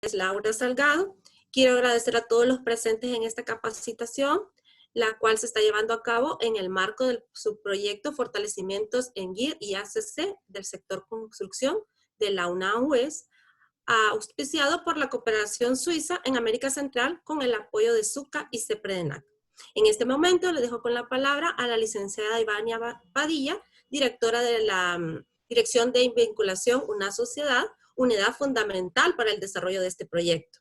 es Laura Salgado. Quiero agradecer a todos los presentes en esta capacitación, la cual se está llevando a cabo en el marco del subproyecto Fortalecimientos en GIR y ACC del sector construcción de la UNAM-UES, auspiciado por la Cooperación Suiza en América Central con el apoyo de SUCA y CEPREDENAC. En este momento le dejo con la palabra a la licenciada Ivania Padilla, directora de la Dirección de Vinculación Una Sociedad, unidad fundamental para el desarrollo de este proyecto.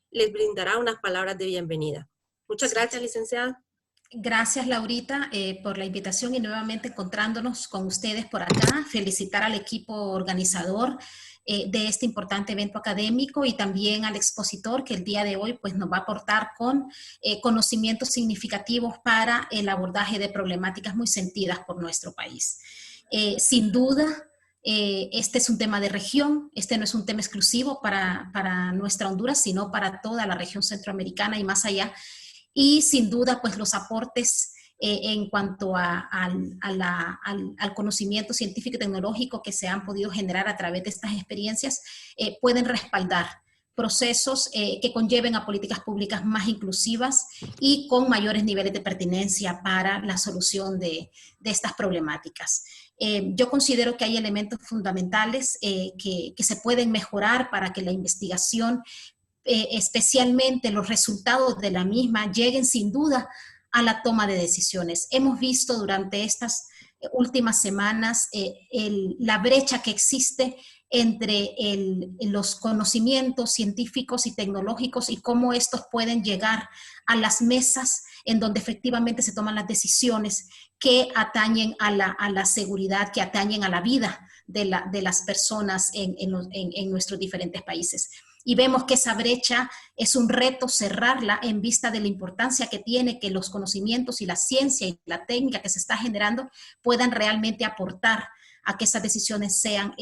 Les brindará unas palabras de bienvenida. Muchas gracias, licenciada. Gracias, Laurita, por la invitación y nuevamente encontrándonos con ustedes por acá. Felicitar al equipo organizador de este importante evento académico y también al expositor que el día de hoy pues, nos va a aportar con conocimientos significativos para el abordaje de problemáticas muy sentidas por nuestro país. Sin duda, este es un tema de región, este no es un tema exclusivo para nuestra Honduras, sino para toda la región centroamericana y más allá. Y sin duda, pues los aportes en cuanto al conocimiento científico y tecnológico que se han podido generar a través de estas experiencias pueden respaldar procesos que conlleven a políticas públicas más inclusivas y con mayores niveles de pertinencia para la solución de estas problemáticas. Yo considero que hay elementos fundamentales que se pueden mejorar para que la investigación, especialmente los resultados de la misma, lleguen sin duda a la toma de decisiones. Hemos visto durante estas últimas semanas la brecha que existe entre los conocimientos científicos y tecnológicos y cómo estos pueden llegar a las mesas en donde efectivamente se toman las decisiones que atañen a la seguridad, que atañen a la vida de las personas en nuestros diferentes países. Y vemos que esa brecha es un reto cerrarla en vista de la importancia que tiene que los conocimientos y la ciencia y la técnica que se está generando puedan realmente aportar a que esas decisiones sean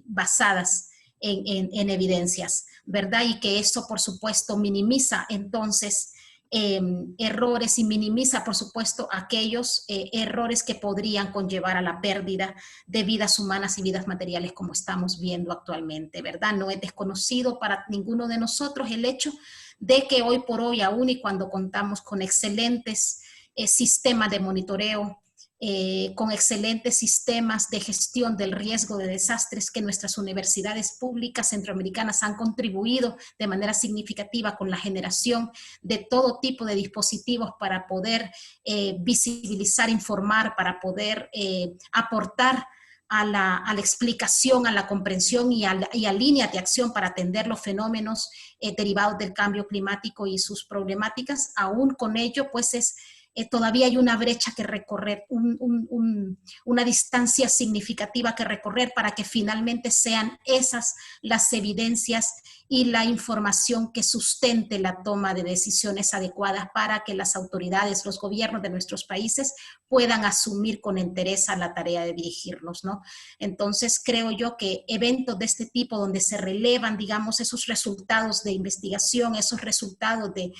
basadas en evidencias, ¿verdad? Y que eso, por supuesto, minimiza entonces errores y minimiza, por supuesto, aquellos errores que podrían conllevar a la pérdida de vidas humanas y vidas materiales como estamos viendo actualmente, ¿verdad? No es desconocido para ninguno de nosotros el hecho de que hoy por hoy, aún y cuando contamos con excelentes sistemas de monitoreo, con excelentes sistemas de gestión del riesgo de desastres que nuestras universidades públicas centroamericanas han contribuido de manera significativa con la generación de todo tipo de dispositivos para poder visibilizar, informar, para poder aportar a la explicación, a la comprensión y a líneas de acción para atender los fenómenos derivados del cambio climático y sus problemáticas. Aún con ello, pues todavía hay una brecha que recorrer, una distancia significativa que recorrer para que finalmente sean esas las evidencias y la información que sustente la toma de decisiones adecuadas para que las autoridades, los gobiernos de nuestros países puedan asumir con entereza la tarea de dirigirnos, ¿no? Entonces creo yo que eventos de este tipo donde se relevan, digamos, esos resultados de investigación, esos resultados de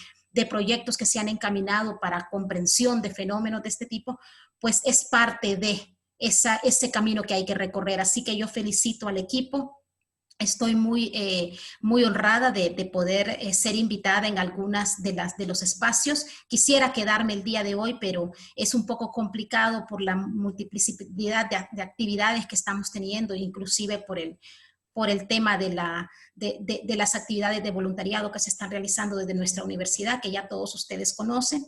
proyectos que se han encaminado para comprensión de fenómenos de este tipo, pues es parte de ese camino que hay que recorrer. Así que yo felicito al equipo. Estoy muy honrada de poder ser invitada en algunas de los espacios. Quisiera quedarme el día de hoy, pero es un poco complicado por la multiplicidad de actividades que estamos teniendo, inclusive por el tema de las actividades de voluntariado que se están realizando desde nuestra universidad, que ya todos ustedes conocen.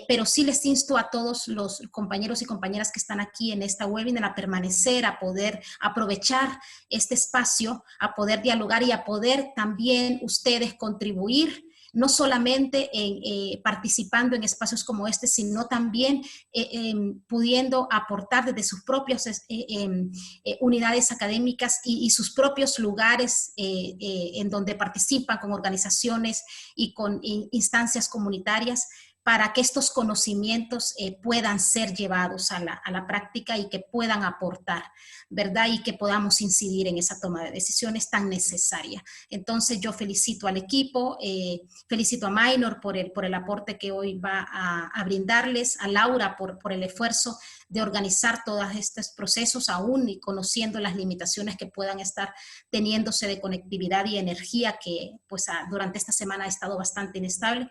Pero sí les insto a todos los compañeros y compañeras que están aquí en esta webinar a permanecer, a poder aprovechar este espacio, a poder dialogar y a poder también ustedes contribuir, no solamente participando en espacios como este, sino también pudiendo aportar desde sus propias unidades académicas y sus propios lugares en donde participan con organizaciones y con instancias comunitarias, para que estos conocimientos puedan ser llevados a la práctica y que puedan aportar, ¿verdad? Y que podamos incidir en esa toma de decisiones tan necesaria. Entonces yo felicito al equipo, felicito a Minor por el aporte que hoy va a brindarles, a Laura por el esfuerzo de organizar todos estos procesos, aún y conociendo las limitaciones que puedan estar teniéndose de conectividad y energía, que pues durante esta semana ha estado bastante inestable.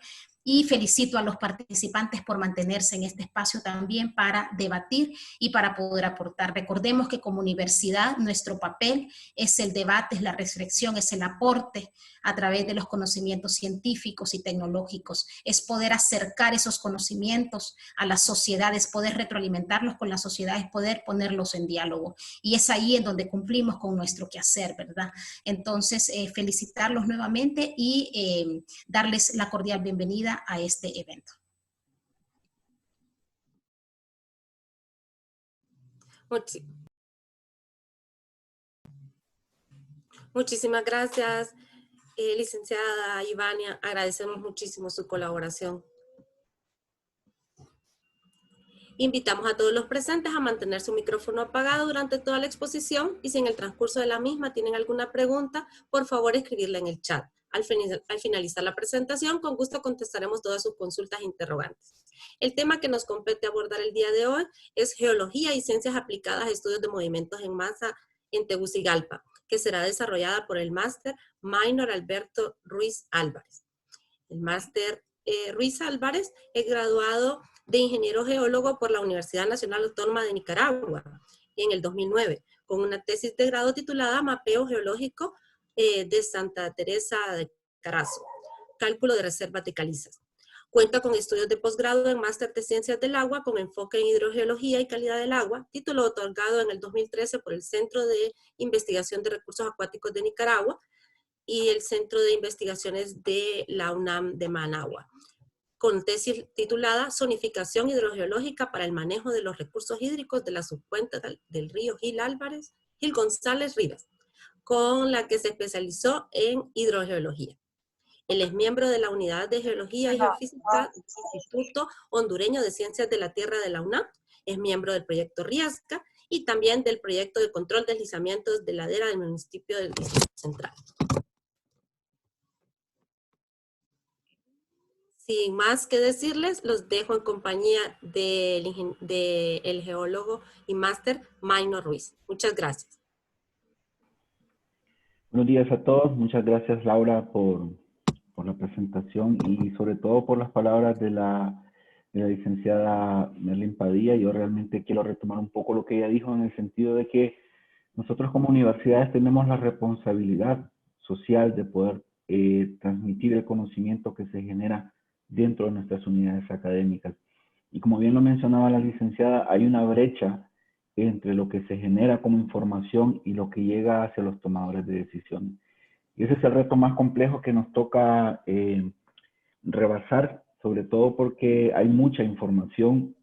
Y felicito a los participantes por mantenerse en este espacio también para debatir y para poder aportar. Recordemos que como universidad nuestro papel es el debate, es la reflexión, es el aporte a través de los conocimientos científicos y tecnológicos, es poder acercar esos conocimientos a las sociedades, poder retroalimentarlos con las sociedades, poder ponerlos en diálogo. Y es ahí en donde cumplimos con nuestro quehacer, ¿verdad? Entonces, felicitarlos nuevamente y darles la cordial bienvenida a este evento. Muchísimas gracias, licenciada Ivania. Agradecemos muchísimo su colaboración. Invitamos a todos los presentes a mantener su micrófono apagado durante toda la exposición y si en el transcurso de la misma tienen alguna pregunta, por favor escribirla en el chat. Al finalizar la presentación, con gusto contestaremos todas sus consultas e interrogantes. El tema que nos compete abordar el día de hoy es Geología y Ciencias Aplicadas a Estudios de Movimientos en Masa en Tegucigalpa, que será desarrollada por el máster Minor Alberto Ruiz Álvarez. El máster Ruiz Álvarez es graduado de ingeniero geólogo por la Universidad Nacional Autónoma de Nicaragua en el 2009, con una tesis de grado titulada Mapeo Geológico de Santa Teresa de Carazo, Cálculo de Reservas de Calizas. Cuenta con estudios de posgrado en Máster de Ciencias del Agua con enfoque en hidrogeología y calidad del agua, título otorgado en el 2013 por el Centro de Investigación de Recursos Acuáticos de Nicaragua y el Centro de Investigaciones de la UNAM de Managua, con tesis titulada Zonificación hidrogeológica para el manejo de los recursos hídricos de la subcuenca del río Gil González Rivas, con la que se especializó en hidrogeología. Él es miembro de la Unidad de Geología y Geofísica del Instituto Hondureño de Ciencias de la Tierra de la UNAM, es miembro del proyecto Riasca y también del proyecto de control de deslizamientos de ladera del municipio del Distrito Central. Sin más que decirles, los dejo en compañía del geólogo y máster Minor Ruiz. Muchas gracias. Buenos días a todos. Muchas gracias, Laura, por la presentación y sobre todo por las palabras de la licenciada Merlin Padilla. Yo realmente quiero retomar un poco lo que ella dijo en el sentido de que nosotros como universidades tenemos la responsabilidad social de poder transmitir el conocimiento que se genera dentro de nuestras unidades académicas. Y como bien lo mencionaba la licenciada, hay una brecha entre lo que se genera como información y lo que llega hacia los tomadores de decisiones. Y ese es el reto más complejo que nos toca rebasar, sobre todo porque hay mucha información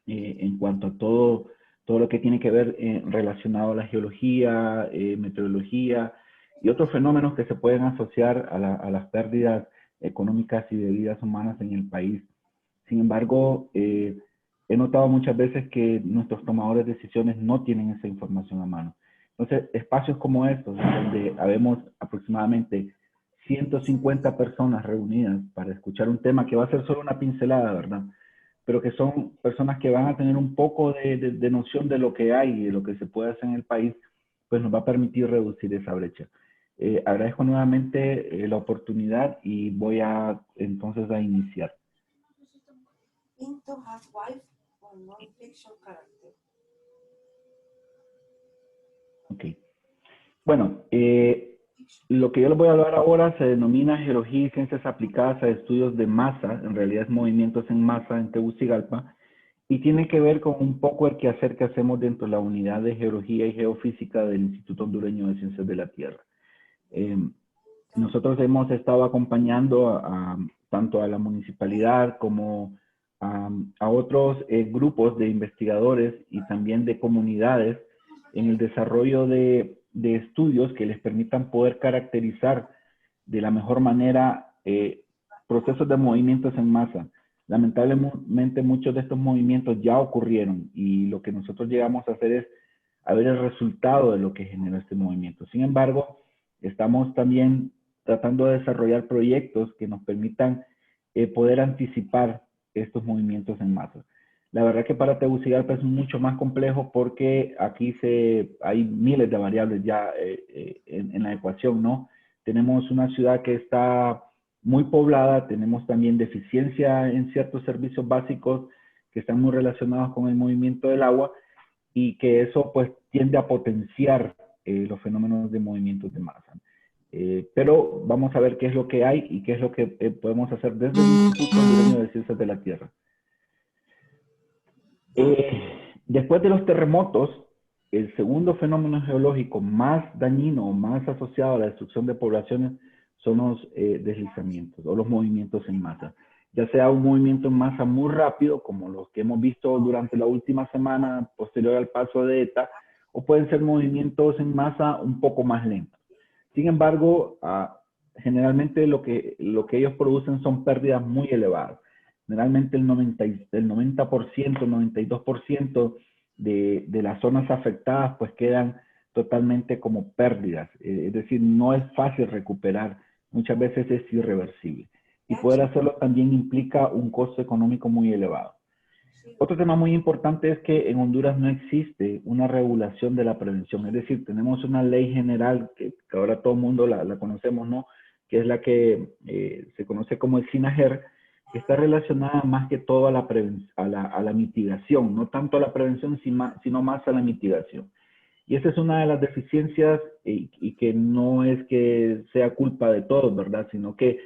en cuanto a todo lo que tiene que ver relacionado a la geología, meteorología y otros fenómenos que se pueden asociar a las pérdidas económicas y de vidas humanas en el país. Sin embargo, he notado muchas veces que nuestros tomadores de decisiones no tienen esa información a mano. Entonces, espacios como estos, donde habemos aproximadamente 150 personas reunidas para escuchar un tema que va a ser solo una pincelada, ¿verdad? Pero que son personas que van a tener un poco de noción de lo que hay y de lo que se puede hacer en el país, pues nos va a permitir reducir esa brecha. Agradezco nuevamente la oportunidad y voy entonces a iniciar. Ok. Bueno, lo que yo les voy a hablar ahora se denomina Geología y Ciencias Aplicadas a Estudios de Masa, en realidad es movimientos en masa en Tegucigalpa, y tiene que ver con un poco el quehacer que hacemos dentro de la Unidad de Geología y Geofísica del Instituto Hondureño de Ciencias de la Tierra. Nosotros hemos estado acompañando tanto a la municipalidad como a otros grupos de investigadores y también de comunidades en el desarrollo de estudios que les permitan poder caracterizar de la mejor manera procesos de movimientos en masa. Lamentablemente muchos de estos movimientos ya ocurrieron y lo que nosotros llegamos a hacer es a ver el resultado de lo que generó este movimiento. Sin embargo, estamos también tratando de desarrollar proyectos que nos permitan poder anticipar estos movimientos en masa. La verdad que para Tegucigalpa es mucho más complejo porque aquí hay miles de variables ya en la ecuación, ¿no? Tenemos una ciudad que está muy poblada, tenemos también deficiencia en ciertos servicios básicos que están muy relacionados con el movimiento del agua y que eso pues tiende a potenciar los fenómenos de movimientos de masa. Pero vamos a ver qué es lo que hay y qué es lo que podemos hacer desde el Instituto Hondureño de Ciencias de la Tierra. Después de los terremotos, el segundo fenómeno geológico más dañino o más asociado a la destrucción de poblaciones son los deslizamientos o los movimientos en masa. Ya sea un movimiento en masa muy rápido, como los que hemos visto durante la última semana posterior al paso de ETA, o pueden ser movimientos en masa un poco más lentos. Sin embargo, generalmente lo que ellos producen son pérdidas muy elevadas. Generalmente el 90%, 92% de las zonas afectadas pues quedan totalmente como pérdidas. Es decir, no es fácil recuperar, muchas veces es irreversible. Y poder hacerlo también implica un costo económico muy elevado. Otro tema muy importante es que en Honduras no existe una regulación de la prevención. Es decir, tenemos una ley general que ahora todo el mundo la conocemos, ¿no? Que es la que se conoce como el SINAGER, que está relacionada más que todo a la mitigación, no tanto a la prevención, sino más a la mitigación. Y esa es una de las deficiencias y que no es que sea culpa de todos, ¿verdad? Sino que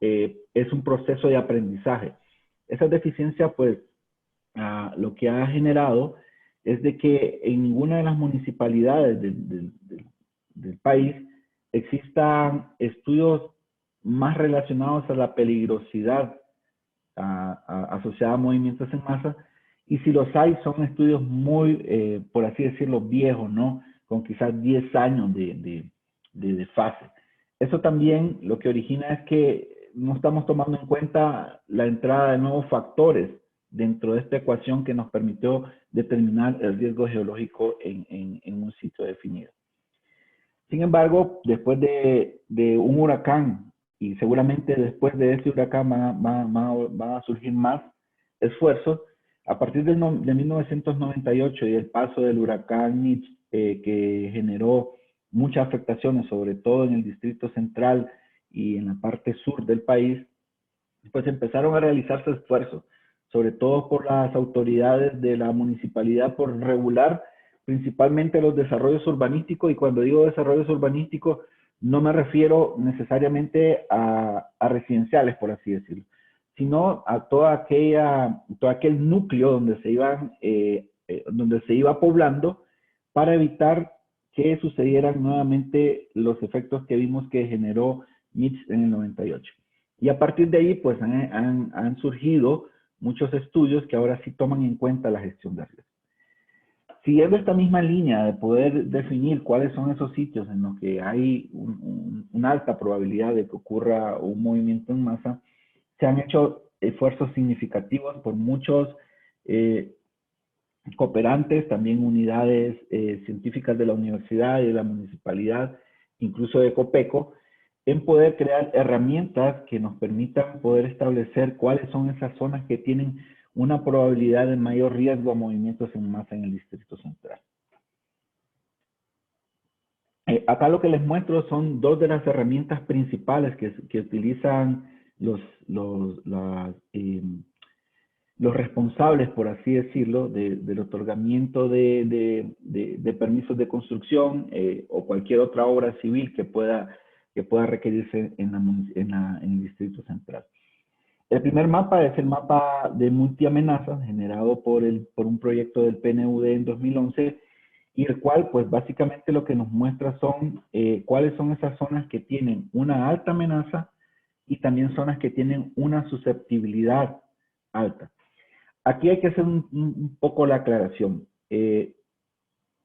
es un proceso de aprendizaje. Esa deficiencia, pues, lo que ha generado es de que en ninguna de las municipalidades del país existan estudios más relacionados a la peligrosidad asociada a movimientos en masa, y si los hay son estudios muy, por así decirlo, viejos, ¿no? Con quizás 10 años de fase. Eso también lo que origina es que no estamos tomando en cuenta la entrada de nuevos factores dentro de esta ecuación que nos permitió determinar el riesgo geológico en un sitio definido. Sin embargo, después de un huracán, y seguramente después de este huracán van a surgir más esfuerzos, a partir de 1998 y el paso del huracán Mitch, que generó muchas afectaciones, sobre todo en el Distrito Central y en la parte sur del país, pues empezaron a realizarse esfuerzos, sobre todo por las autoridades de la municipalidad, por regular principalmente los desarrollos urbanísticos. Y cuando digo desarrollos urbanísticos, no me refiero necesariamente a residenciales, por así decirlo, sino a todo aquel núcleo donde se iba poblando para evitar que sucedieran nuevamente los efectos que vimos que generó Mitch en el 98. Y a partir de ahí, pues han surgido muchos estudios que ahora sí toman en cuenta la gestión de riesgo. Siguiendo esta misma línea de poder definir cuáles son esos sitios en los que hay una alta probabilidad de que ocurra un movimiento en masa, se han hecho esfuerzos significativos por muchos cooperantes, también unidades científicas de la universidad y de la municipalidad, incluso de Copeco, en poder crear herramientas que nos permitan poder establecer cuáles son esas zonas que tienen una probabilidad de mayor riesgo a movimientos en masa en el Distrito Central. Acá lo que les muestro son dos de las herramientas principales que utilizan los responsables, por así decirlo, del otorgamiento de permisos de construcción o cualquier otra obra civil que pueda requerirse en el Distrito Central. El primer mapa es el mapa de multiamenazas generado por un proyecto del PNUD en 2011, y el cual pues básicamente lo que nos muestra son cuáles son esas zonas que tienen una alta amenaza y también zonas que tienen una susceptibilidad alta. Aquí hay que hacer un poco la aclaración.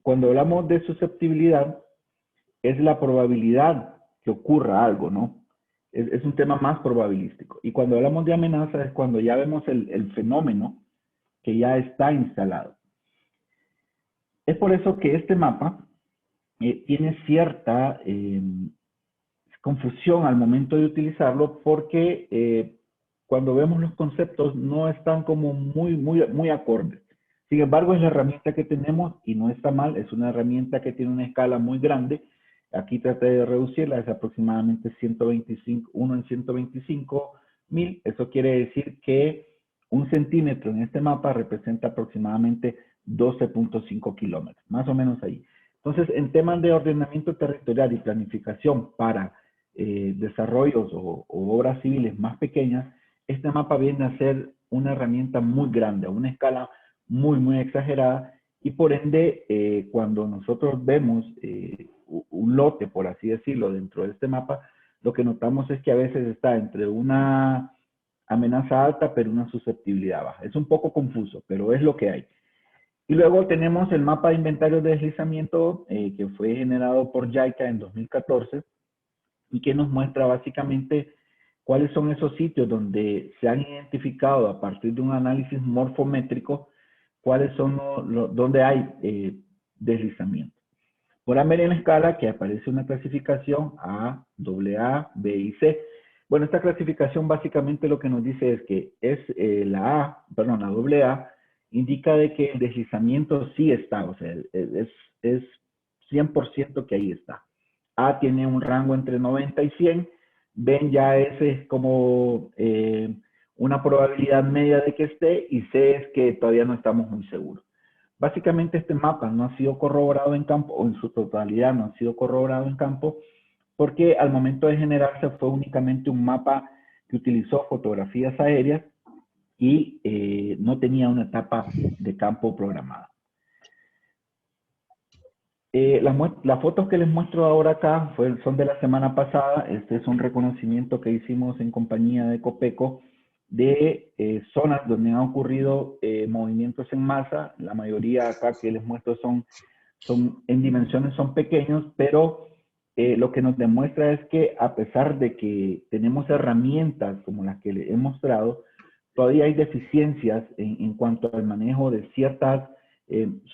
Cuando hablamos de susceptibilidad, es la probabilidad que ocurra algo, ¿no? Es un tema más probabilístico. Y cuando hablamos de amenaza es cuando ya vemos el fenómeno que ya está instalado. Es por eso que este mapa tiene cierta confusión al momento de utilizarlo, porque cuando vemos los conceptos no están como muy acordes. Sin embargo, es la herramienta que tenemos y no está mal. Es una herramienta que tiene una escala muy grande. Aquí traté de reducirla, es aproximadamente 125, 1 en 125.000. Eso quiere decir que 1 centímetro en este mapa representa aproximadamente 12.5 kilómetros, más o menos ahí. Entonces, en temas de ordenamiento territorial y planificación para desarrollos o obras civiles más pequeñas, este mapa viene a ser una herramienta muy grande, a una escala muy exagerada, y por ende, cuando nosotros vemos un lote, por así decirlo, dentro de este mapa, lo que notamos es que a veces está entre una amenaza alta, pero una susceptibilidad baja. Es un poco confuso, pero es lo que hay. Y luego tenemos el mapa de inventarios de deslizamiento que fue generado por JICA en 2014 y que nos muestra básicamente cuáles son esos sitios donde se han identificado a partir de un análisis morfométrico cuáles son donde hay deslizamiento. Podrán ver en la escala que aparece una clasificación A, AA, B y C. Bueno, esta clasificación básicamente lo que nos dice es que es la AA indica de que el deslizamiento sí está, o sea, es 100% que ahí está. A tiene un rango entre 90 y 100, B ya es como una probabilidad media de que esté, y C es que todavía no estamos muy seguros. Básicamente este mapa no ha sido corroborado en campo, o en su totalidad no ha sido corroborado en campo, porque al momento de generarse fue únicamente un mapa que utilizó fotografías aéreas y no tenía una etapa de campo programada. Las fotos que les muestro ahora acá son de la semana pasada. Este es un reconocimiento que hicimos en compañía de Copeco de zonas donde han ocurrido movimientos en masa. La mayoría acá que les muestro son en dimensiones son pequeños, pero lo que nos demuestra es que a pesar de que tenemos herramientas como las que les he mostrado, todavía hay deficiencias en cuanto al manejo de ciertas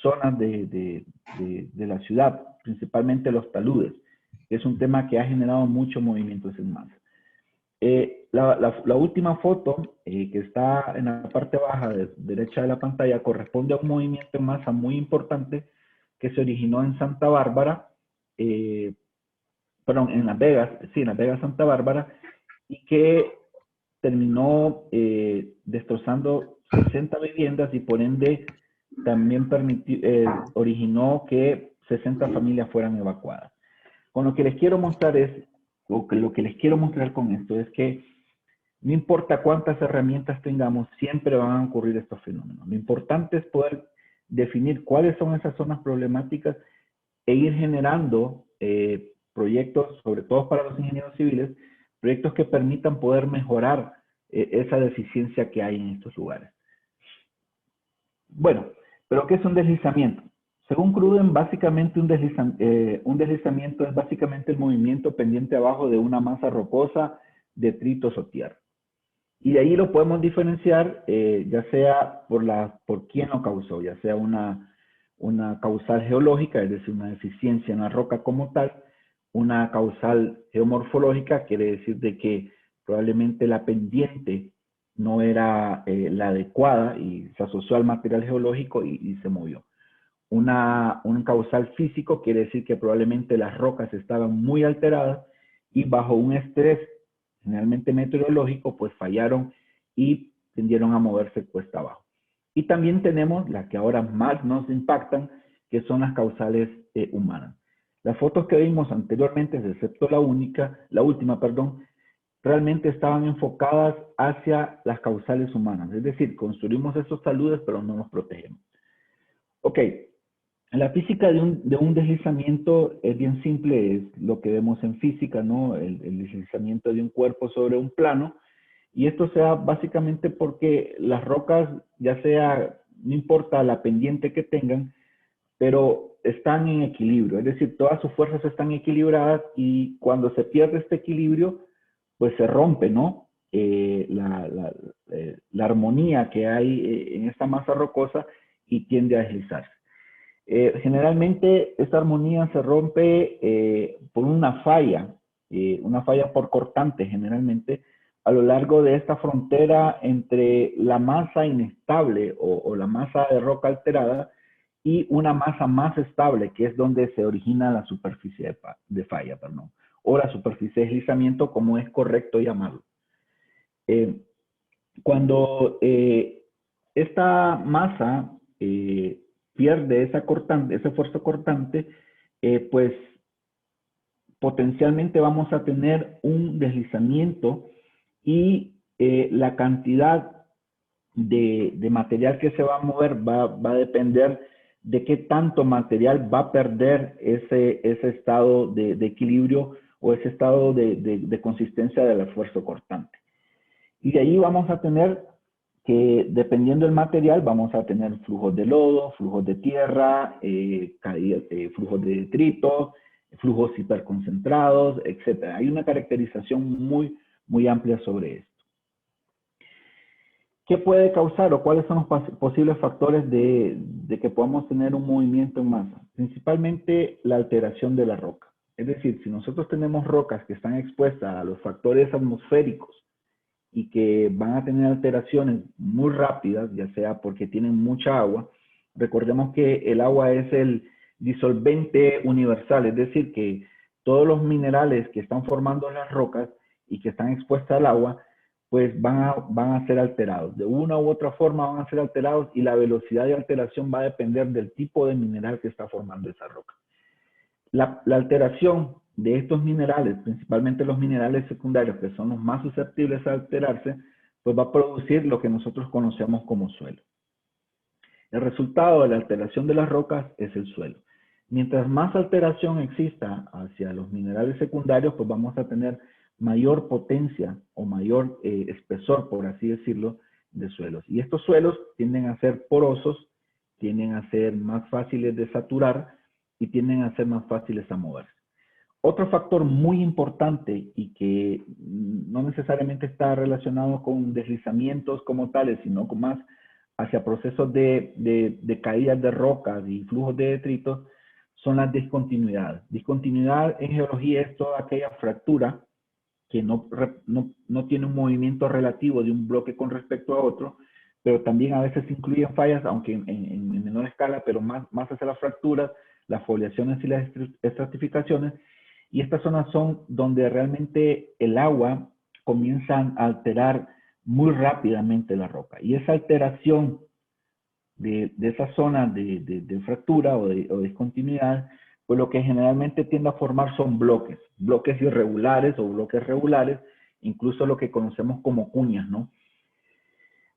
zonas de la ciudad, principalmente los taludes, que es un tema que ha generado muchos movimientos en masa. La última foto que está en la parte baja derecha de la pantalla corresponde a un movimiento en masa muy importante que se originó en Santa Bárbara, perdón, en Las Vegas, sí, en Las Vegas, Santa Bárbara, y que terminó destrozando 60 viviendas y por ende también originó que 60 familias fueran evacuadas. Con lo que les quiero mostrar lo que les quiero mostrar con esto es que no importa cuántas herramientas tengamos, siempre van a ocurrir estos fenómenos. Lo importante es poder definir cuáles son esas zonas problemáticas e ir generando proyectos, sobre todo para los ingenieros civiles, proyectos que permitan poder mejorar esa deficiencia que hay en estos lugares. Bueno, pero ¿qué es un deslizamiento? Según Cruden, básicamente un deslizamiento es básicamente el movimiento pendiente abajo de una masa rocosa, detritos o tierra. Y de ahí lo podemos diferenciar, ya sea por quién lo causó, ya sea una causal geológica, es decir, una deficiencia en la roca como tal, una causal geomorfológica, quiere decir de que probablemente la pendiente no era la adecuada y se asoció al material geológico y se movió. Un causal físico quiere decir que probablemente las rocas estaban muy alteradas y bajo un estrés generalmente meteorológico, pues fallaron y tendieron a moverse cuesta abajo. Y también tenemos las que ahora más nos impactan, que son las causales humanas. Las fotos que vimos anteriormente, excepto la última, realmente estaban enfocadas hacia las causales humanas. Es decir, construimos esos taludes, pero no los protegemos. Ok, la física de un deslizamiento es bien simple, es lo que vemos en física, ¿no? El deslizamiento de un cuerpo sobre un plano. Y esto se da básicamente porque las rocas, ya sea, no importa la pendiente que tengan, pero están en equilibrio. Es decir, todas sus fuerzas están equilibradas y cuando se pierde este equilibrio, pues se rompe, ¿no? La armonía que hay en esta masa rocosa y tiende a deslizarse. Generalmente esta armonía se rompe por una falla por cortante generalmente, a lo largo de esta frontera entre la masa inestable o la masa de roca alterada y una masa más estable, que es donde se origina la superficie de falla, perdón, o la superficie de deslizamiento, como es correcto llamarlo. Cuando esta masa pierde ese fuerza cortante, pues potencialmente vamos a tener un deslizamiento y la cantidad de material que se va a mover va a depender de qué tanto material va a perder ese estado de equilibrio o ese estado de consistencia de la fuerza cortante. Y de ahí vamos a tener que, dependiendo del material, vamos a tener flujos de lodo, flujos de tierra, flujos de detritos, flujos hiperconcentrados, etc. Hay una caracterización muy amplia sobre esto. ¿Qué puede causar o cuáles son los posibles factores de que podamos tener un movimiento en masa? Principalmente la alteración de la roca. Es decir, si nosotros tenemos rocas que están expuestas a los factores atmosféricos y que van a tener alteraciones muy rápidas, ya sea porque tienen mucha agua, recordemos que el agua es el disolvente universal, es decir, que todos los minerales que están formando las rocas y que están expuestas al agua, pues van a ser alterados. De una u otra forma van a ser alterados y la velocidad de alteración va a depender del tipo de mineral que está formando esa roca. La alteración de estos minerales, principalmente los minerales secundarios, que son los más susceptibles a alterarse, pues va a producir lo que nosotros conocemos como suelo. El resultado de la alteración de las rocas es el suelo. Mientras más alteración exista hacia los minerales secundarios, pues vamos a tener mayor potencia o mayor espesor, por así decirlo, de suelos. Y estos suelos tienden a ser porosos, tienden a ser más fáciles de saturar y tienden a ser más fáciles a moverse. Otro factor muy importante y que no necesariamente está relacionado con deslizamientos como tales, sino con más hacia procesos de caídas de rocas y flujos de detritos, son las discontinuidades. Discontinuidad en geología es toda aquella fractura que no tiene un movimiento relativo de un bloque con respecto a otro, pero también a veces incluyen fallas, aunque en menor escala, pero más hacia las fracturas, las foliaciones y las estratificaciones. Y estas zonas son donde realmente el agua comienza a alterar muy rápidamente la roca. Y esa alteración de esa zona de fractura o de discontinuidad, pues lo que generalmente tiende a formar son bloques irregulares o bloques regulares, incluso lo que conocemos como cuñas, ¿no?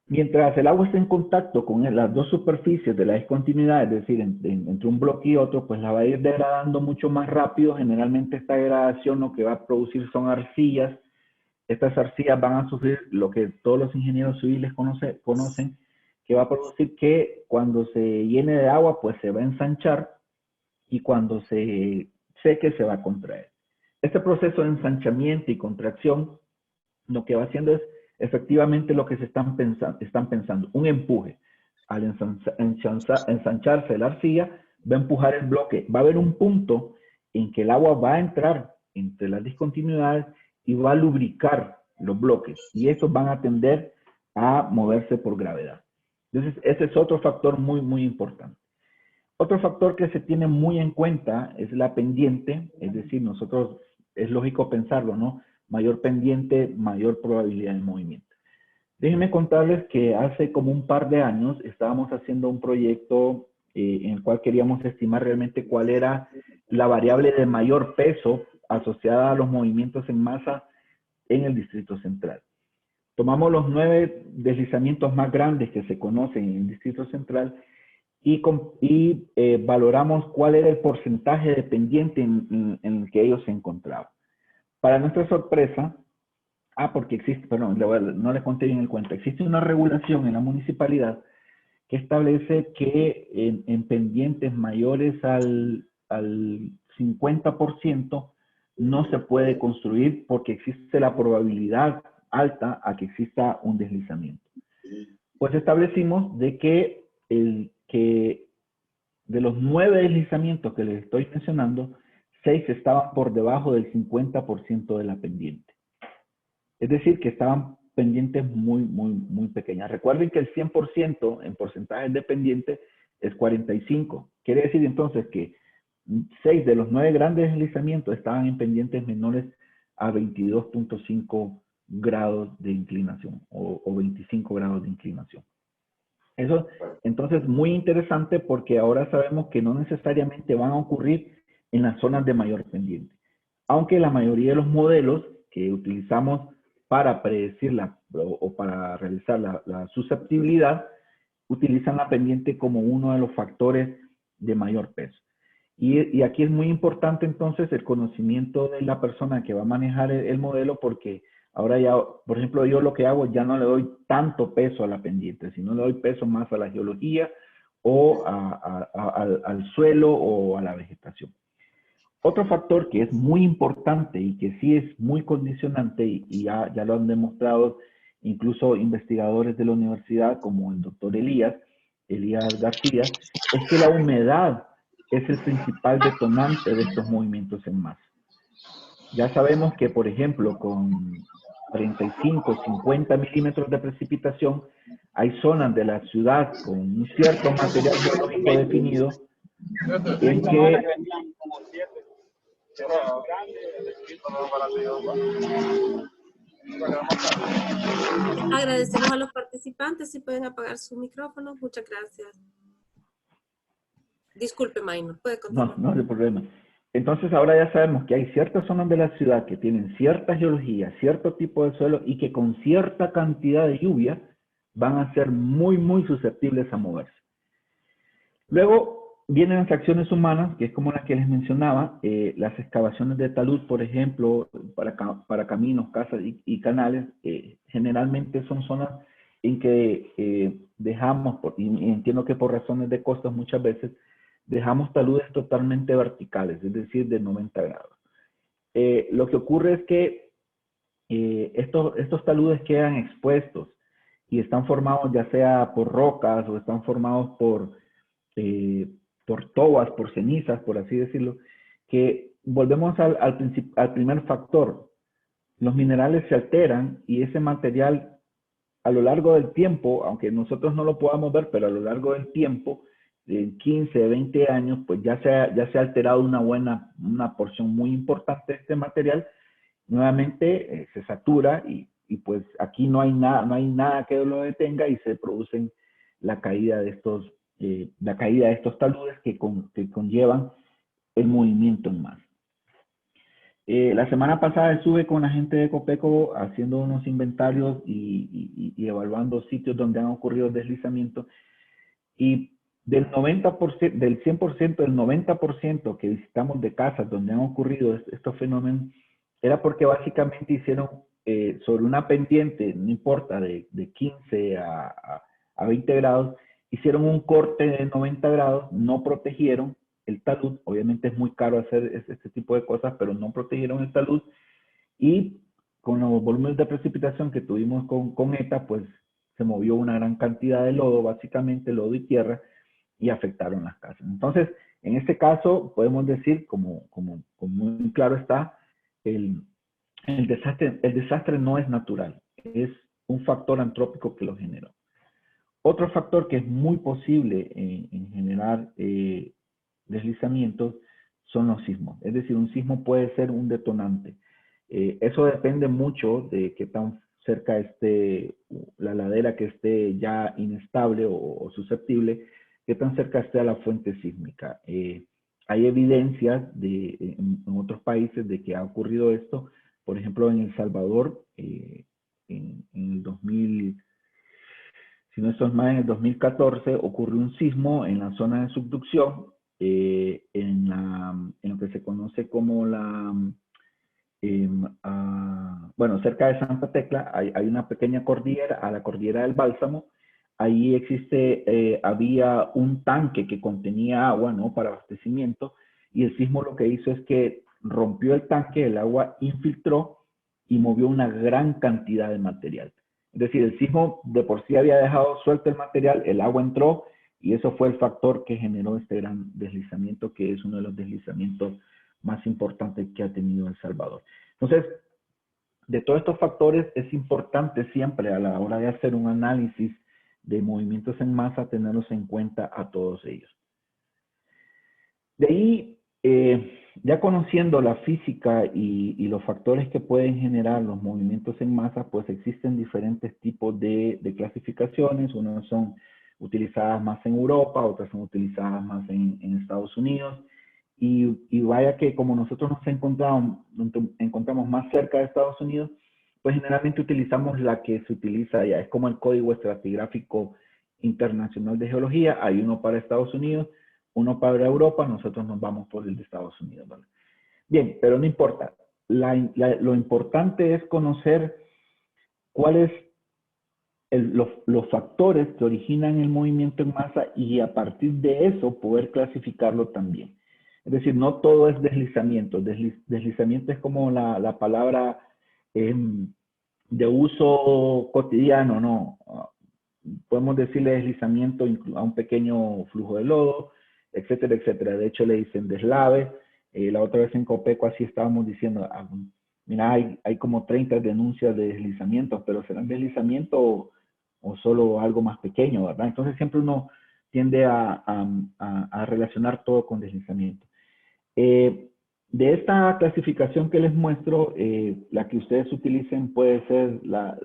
Mientras el agua esté en contacto con las dos superficies de la discontinuidad, es decir, entre un bloque y otro, pues la va a ir degradando mucho más rápido. Generalmente esta degradación lo que va a producir son arcillas. Estas arcillas van a sufrir lo que todos los ingenieros civiles conocen, que va a producir que cuando se llene de agua, pues se va a ensanchar y cuando se seque se va a contraer. Este proceso de ensanchamiento y contracción lo que va haciendo es efectivamente lo que se están pensando, un empuje. Al ensancharse la arcilla, va a empujar el bloque. Va a haber un punto en que el agua va a entrar entre las discontinuidades y va a lubricar los bloques. Y estos van a tender a moverse por gravedad. Entonces, ese es otro factor muy importante. Otro factor que se tiene muy en cuenta es la pendiente, es decir, nosotros, es lógico pensarlo, ¿no? Mayor pendiente, mayor probabilidad de movimiento. Déjenme contarles que hace como un par de años estábamos haciendo un proyecto en el cual queríamos estimar realmente cuál era la variable de mayor peso asociada a los movimientos en masa en el Distrito Central. Tomamos los 9 deslizamientos más grandes que se conocen en el Distrito Central y valoramos cuál era el porcentaje de pendiente en el que ellos se encontraban. Para nuestra sorpresa, porque existe, perdón, no les conté bien el cuento, existe una regulación en la municipalidad que establece que en pendientes mayores al 50%, no se puede construir porque existe la probabilidad alta a que exista un deslizamiento. Pues establecimos de que de los 9 deslizamientos que les estoy mencionando, 6 estaban por debajo del 50% de la pendiente. Es decir, que estaban pendientes muy pequeñas. Recuerden que el 100% en porcentajes de pendiente es 45. Quiere decir entonces que 6 de los 9 grandes deslizamientos estaban en pendientes menores a 22.5 grados de inclinación o 25 grados de inclinación. Eso, entonces, muy interesante porque ahora sabemos que no necesariamente van a ocurrir en las zonas de mayor pendiente. Aunque la mayoría de los modelos que utilizamos para predecir o para realizar la susceptibilidad, utilizan la pendiente como uno de los factores de mayor peso. Y aquí es muy importante entonces el conocimiento de la persona que va a manejar el modelo, porque ahora ya, por ejemplo, yo lo que hago, ya no le doy tanto peso a la pendiente, sino le doy peso más a la geología o al suelo o a la vegetación. Otro factor que es muy importante y que sí es muy condicionante, y ya lo han demostrado incluso investigadores de la universidad como el doctor Elías García, es que la humedad es el principal detonante de estos movimientos en masa. Ya sabemos que, por ejemplo, con 35, 50 milímetros de precipitación, hay zonas de la ciudad con un cierto material geológico definido en que Agradecemos a los participantes si pueden apagar sus micrófonos. Muchas gracias. Disculpe, Maynor, puede continuar. No hay problema. Entonces ahora ya sabemos que hay ciertas zonas de la ciudad que tienen cierta geología, cierto tipo de suelo y que con cierta cantidad de lluvia van a ser muy susceptibles a moverse. Luego vienen las acciones humanas, que es como las que les mencionaba, las excavaciones de talud, por ejemplo, para caminos, casas y canales, generalmente son zonas en que dejamos, y entiendo que por razones de costos muchas veces, dejamos taludes totalmente verticales, es decir, de 90 grados. Lo que ocurre es que estos taludes quedan expuestos y están formados ya sea por rocas o están formados por tobas, por cenizas, por así decirlo, que volvemos al primer factor. Los minerales se alteran y ese material a lo largo del tiempo, aunque nosotros no lo podamos ver, pero a lo largo del tiempo, en 15, 20 años, pues ya se ha alterado una porción muy importante de este material. Nuevamente se satura y pues aquí no hay nada que lo detenga y se producen la caída de estos taludes que conllevan el movimiento en masa. La semana pasada estuve con la gente de Copeco haciendo unos inventarios y evaluando sitios donde han ocurrido deslizamientos, y del 90%, del 100%, del 90% que visitamos de casas donde han ocurrido estos fenómenos, era porque básicamente hicieron sobre una pendiente, no importa, de 15 a 20 grados, hicieron un corte de 90 grados, no protegieron el talud. Obviamente es muy caro hacer este tipo de cosas, pero no protegieron el talud, y con los volúmenes de precipitación que tuvimos con ETA, pues se movió una gran cantidad de lodo, básicamente lodo y tierra, y afectaron las casas. Entonces, en este caso, podemos decir, como muy claro está, el desastre no es natural, es un factor antrópico que lo generó. Otro factor que es muy posible en generar deslizamientos son los sismos. Es decir, un sismo puede ser un detonante. Eso depende mucho de qué tan cerca esté la ladera, que esté ya inestable o susceptible, qué tan cerca esté a la fuente sísmica. Hay evidencias en otros países de que ha ocurrido esto. Por ejemplo, en El Salvador, en el 2000, si no estoy mal, en el 2014 ocurrió un sismo en la zona de subducción, en lo que se conoce como bueno, cerca de Santa Tecla hay una pequeña cordillera, a la cordillera del Bálsamo. Ahí había un tanque que contenía agua, ¿no?, para abastecimiento, y el sismo lo que hizo es que rompió el tanque, el agua infiltró y movió una gran cantidad de material. Es decir, el sismo de por sí había dejado suelto el material, el agua entró y eso fue el factor que generó este gran deslizamiento, que es uno de los deslizamientos más importantes que ha tenido El Salvador. Entonces, de todos estos factores es importante siempre a la hora de hacer un análisis de movimientos en masa tenerlos en cuenta a todos ellos. De ahí, ya conociendo la física y los factores que pueden generar los movimientos en masa, pues existen diferentes tipos de clasificaciones. Unas son utilizadas más en Europa, otras son utilizadas más en Estados Unidos. Y vaya que como nosotros nos encontramos más cerca de Estados Unidos, pues generalmente utilizamos la que se utiliza allá. Es como el Código Estratigráfico Internacional de Geología. Hay uno para Estados Unidos, uno para Europa, nosotros nos vamos por el de Estados Unidos, ¿vale? Bien, pero no importa. Lo importante es conocer cuáles los factores que originan el movimiento en masa y a partir de eso poder clasificarlo también. Es decir, no todo es deslizamiento. Deslizamiento es como la palabra de uso cotidiano, ¿no? Podemos decirle deslizamiento a un pequeño flujo de lodo, etcétera, etcétera. De hecho, le dicen deslave. La otra vez en Copeco así estábamos diciendo, mira, hay como 30 denuncias de deslizamientos, pero ¿serán deslizamientos o solo algo más pequeño, verdad? Entonces siempre uno tiende a relacionar todo con deslizamiento. De esta clasificación que les muestro, la que ustedes utilicen puede ser la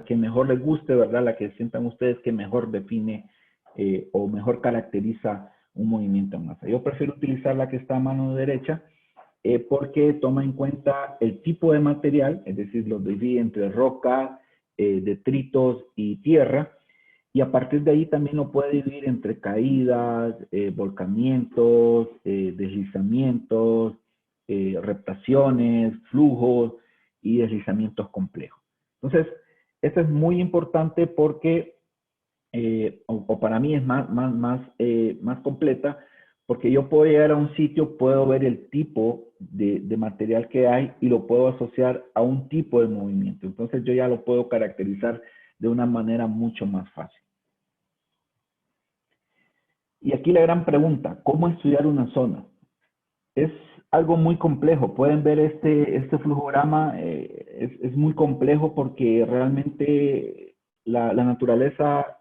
que mejor les guste, ¿verdad? La que sientan ustedes que mejor define o mejor caracteriza un movimiento en masa. Yo prefiero utilizar la que está a mano derecha porque toma en cuenta el tipo de material, es decir, lo divide entre roca, detritos y tierra, y a partir de ahí también lo puede dividir entre caídas, volcamientos, deslizamientos, reptaciones, flujos y deslizamientos complejos. Entonces, esto es muy importante porque, o para mí es más completa, porque yo puedo llegar a un sitio, puedo ver el tipo de material que hay y lo puedo asociar a un tipo de movimiento. Entonces yo ya lo puedo caracterizar de una manera mucho más fácil. Y aquí la gran pregunta, ¿cómo estudiar una zona? Es algo muy complejo. Pueden ver este flujograma, es muy complejo porque realmente la naturaleza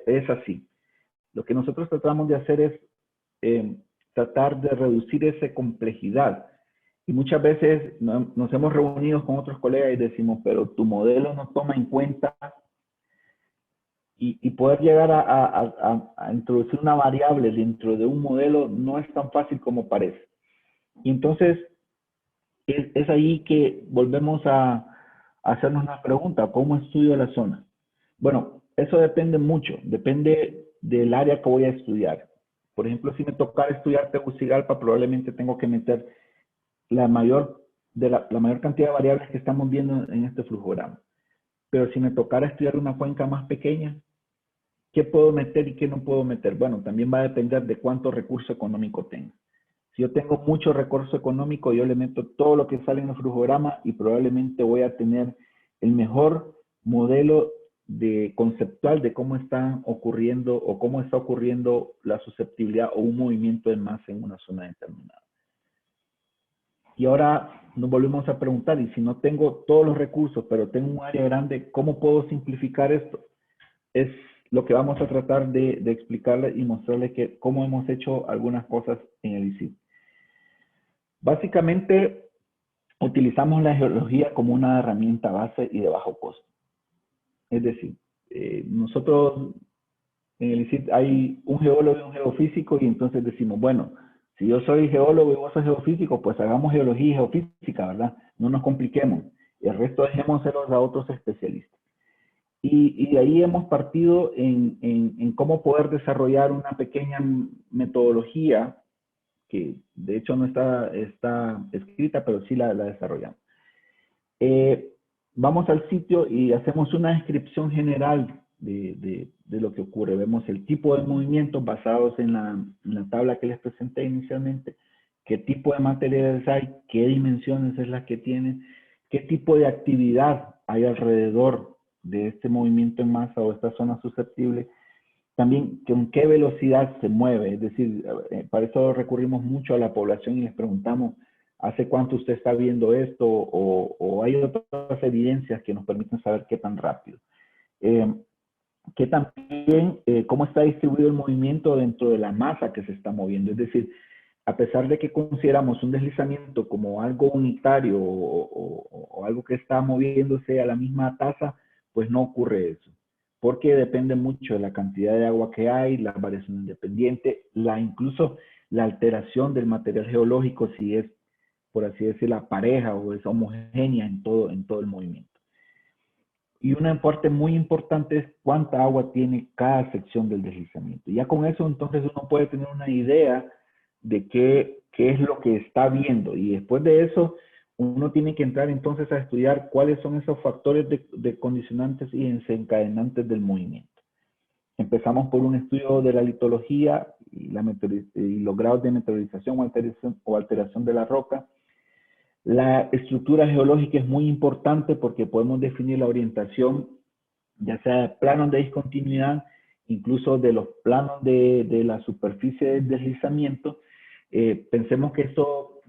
es así. Lo que nosotros tratamos de hacer es tratar de reducir esa complejidad. Y muchas veces nos hemos reunido con otros colegas y decimos, pero tu modelo no toma en cuenta y poder llegar a introducir una variable dentro de un modelo no es tan fácil como parece. Y entonces es ahí que volvemos a hacernos una pregunta, ¿cómo estudio la zona? Bueno, eso depende mucho, depende del área que voy a estudiar. Por ejemplo, si me tocara estudiar Tegucigalpa, probablemente tengo que meter la mayor cantidad de variables que estamos viendo en este flujograma. Pero si me tocara estudiar una cuenca más pequeña, ¿qué puedo meter y qué no puedo meter? Bueno, también va a depender de cuánto recurso económico tengo. Si yo tengo mucho recurso económico, yo le meto todo lo que sale en el flujograma y probablemente voy a tener el mejor modelo conceptual de cómo está ocurriendo o cómo está ocurriendo la susceptibilidad o un movimiento de masa en una zona determinada. Y ahora nos volvemos a preguntar, y si no tengo todos los recursos, pero tengo un área grande, ¿cómo puedo simplificar esto? Es lo que vamos a tratar de explicarle y mostrarle cómo hemos hecho algunas cosas en el ICID. Básicamente, utilizamos la geología como una herramienta base y de bajo costo. Es decir, nosotros en el ICID hay un geólogo y un geofísico y entonces decimos, bueno, si yo soy geólogo y vos sos geofísico, pues hagamos geología y geofísica, ¿verdad? No nos compliquemos. Y el resto dejémoselos a otros especialistas. Y de ahí hemos partido en cómo poder desarrollar una pequeña metodología que de hecho no está escrita, pero sí la desarrollamos. Vamos al sitio y hacemos una descripción general de lo que ocurre. Vemos el tipo de movimientos basados en la tabla que les presenté inicialmente, qué tipo de materiales hay, qué dimensiones es la que tienen, qué tipo de actividad hay alrededor de este movimiento en masa o esta zona susceptible. También con qué velocidad se mueve, es decir, para eso recurrimos mucho a la población y les preguntamos, ¿hace cuánto usted está viendo esto? O hay otras evidencias que nos permiten saber qué tan rápido. Que también cómo está distribuido el movimiento dentro de la masa que se está moviendo. Es decir, a pesar de que consideramos un deslizamiento como algo unitario o algo que está moviéndose a la misma tasa, pues no ocurre eso. Porque depende mucho de la cantidad de agua que hay, la variación independiente, incluso la alteración del material geológico, si es, por así decir, la pareja o es homogénea en todo el movimiento. Y una parte muy importante es cuánta agua tiene cada sección del deslizamiento. Ya con eso entonces uno puede tener una idea de qué es lo que está viendo. Y después de eso uno tiene que entrar entonces a estudiar cuáles son esos factores de condicionantes y desencadenantes del movimiento. Empezamos por un estudio de la litología y los grados de meteorización o alteración de la roca. La estructura geológica es muy importante porque podemos definir la orientación, ya sea de planos de discontinuidad, incluso de los planos de la superficie del deslizamiento. Pensemos que esto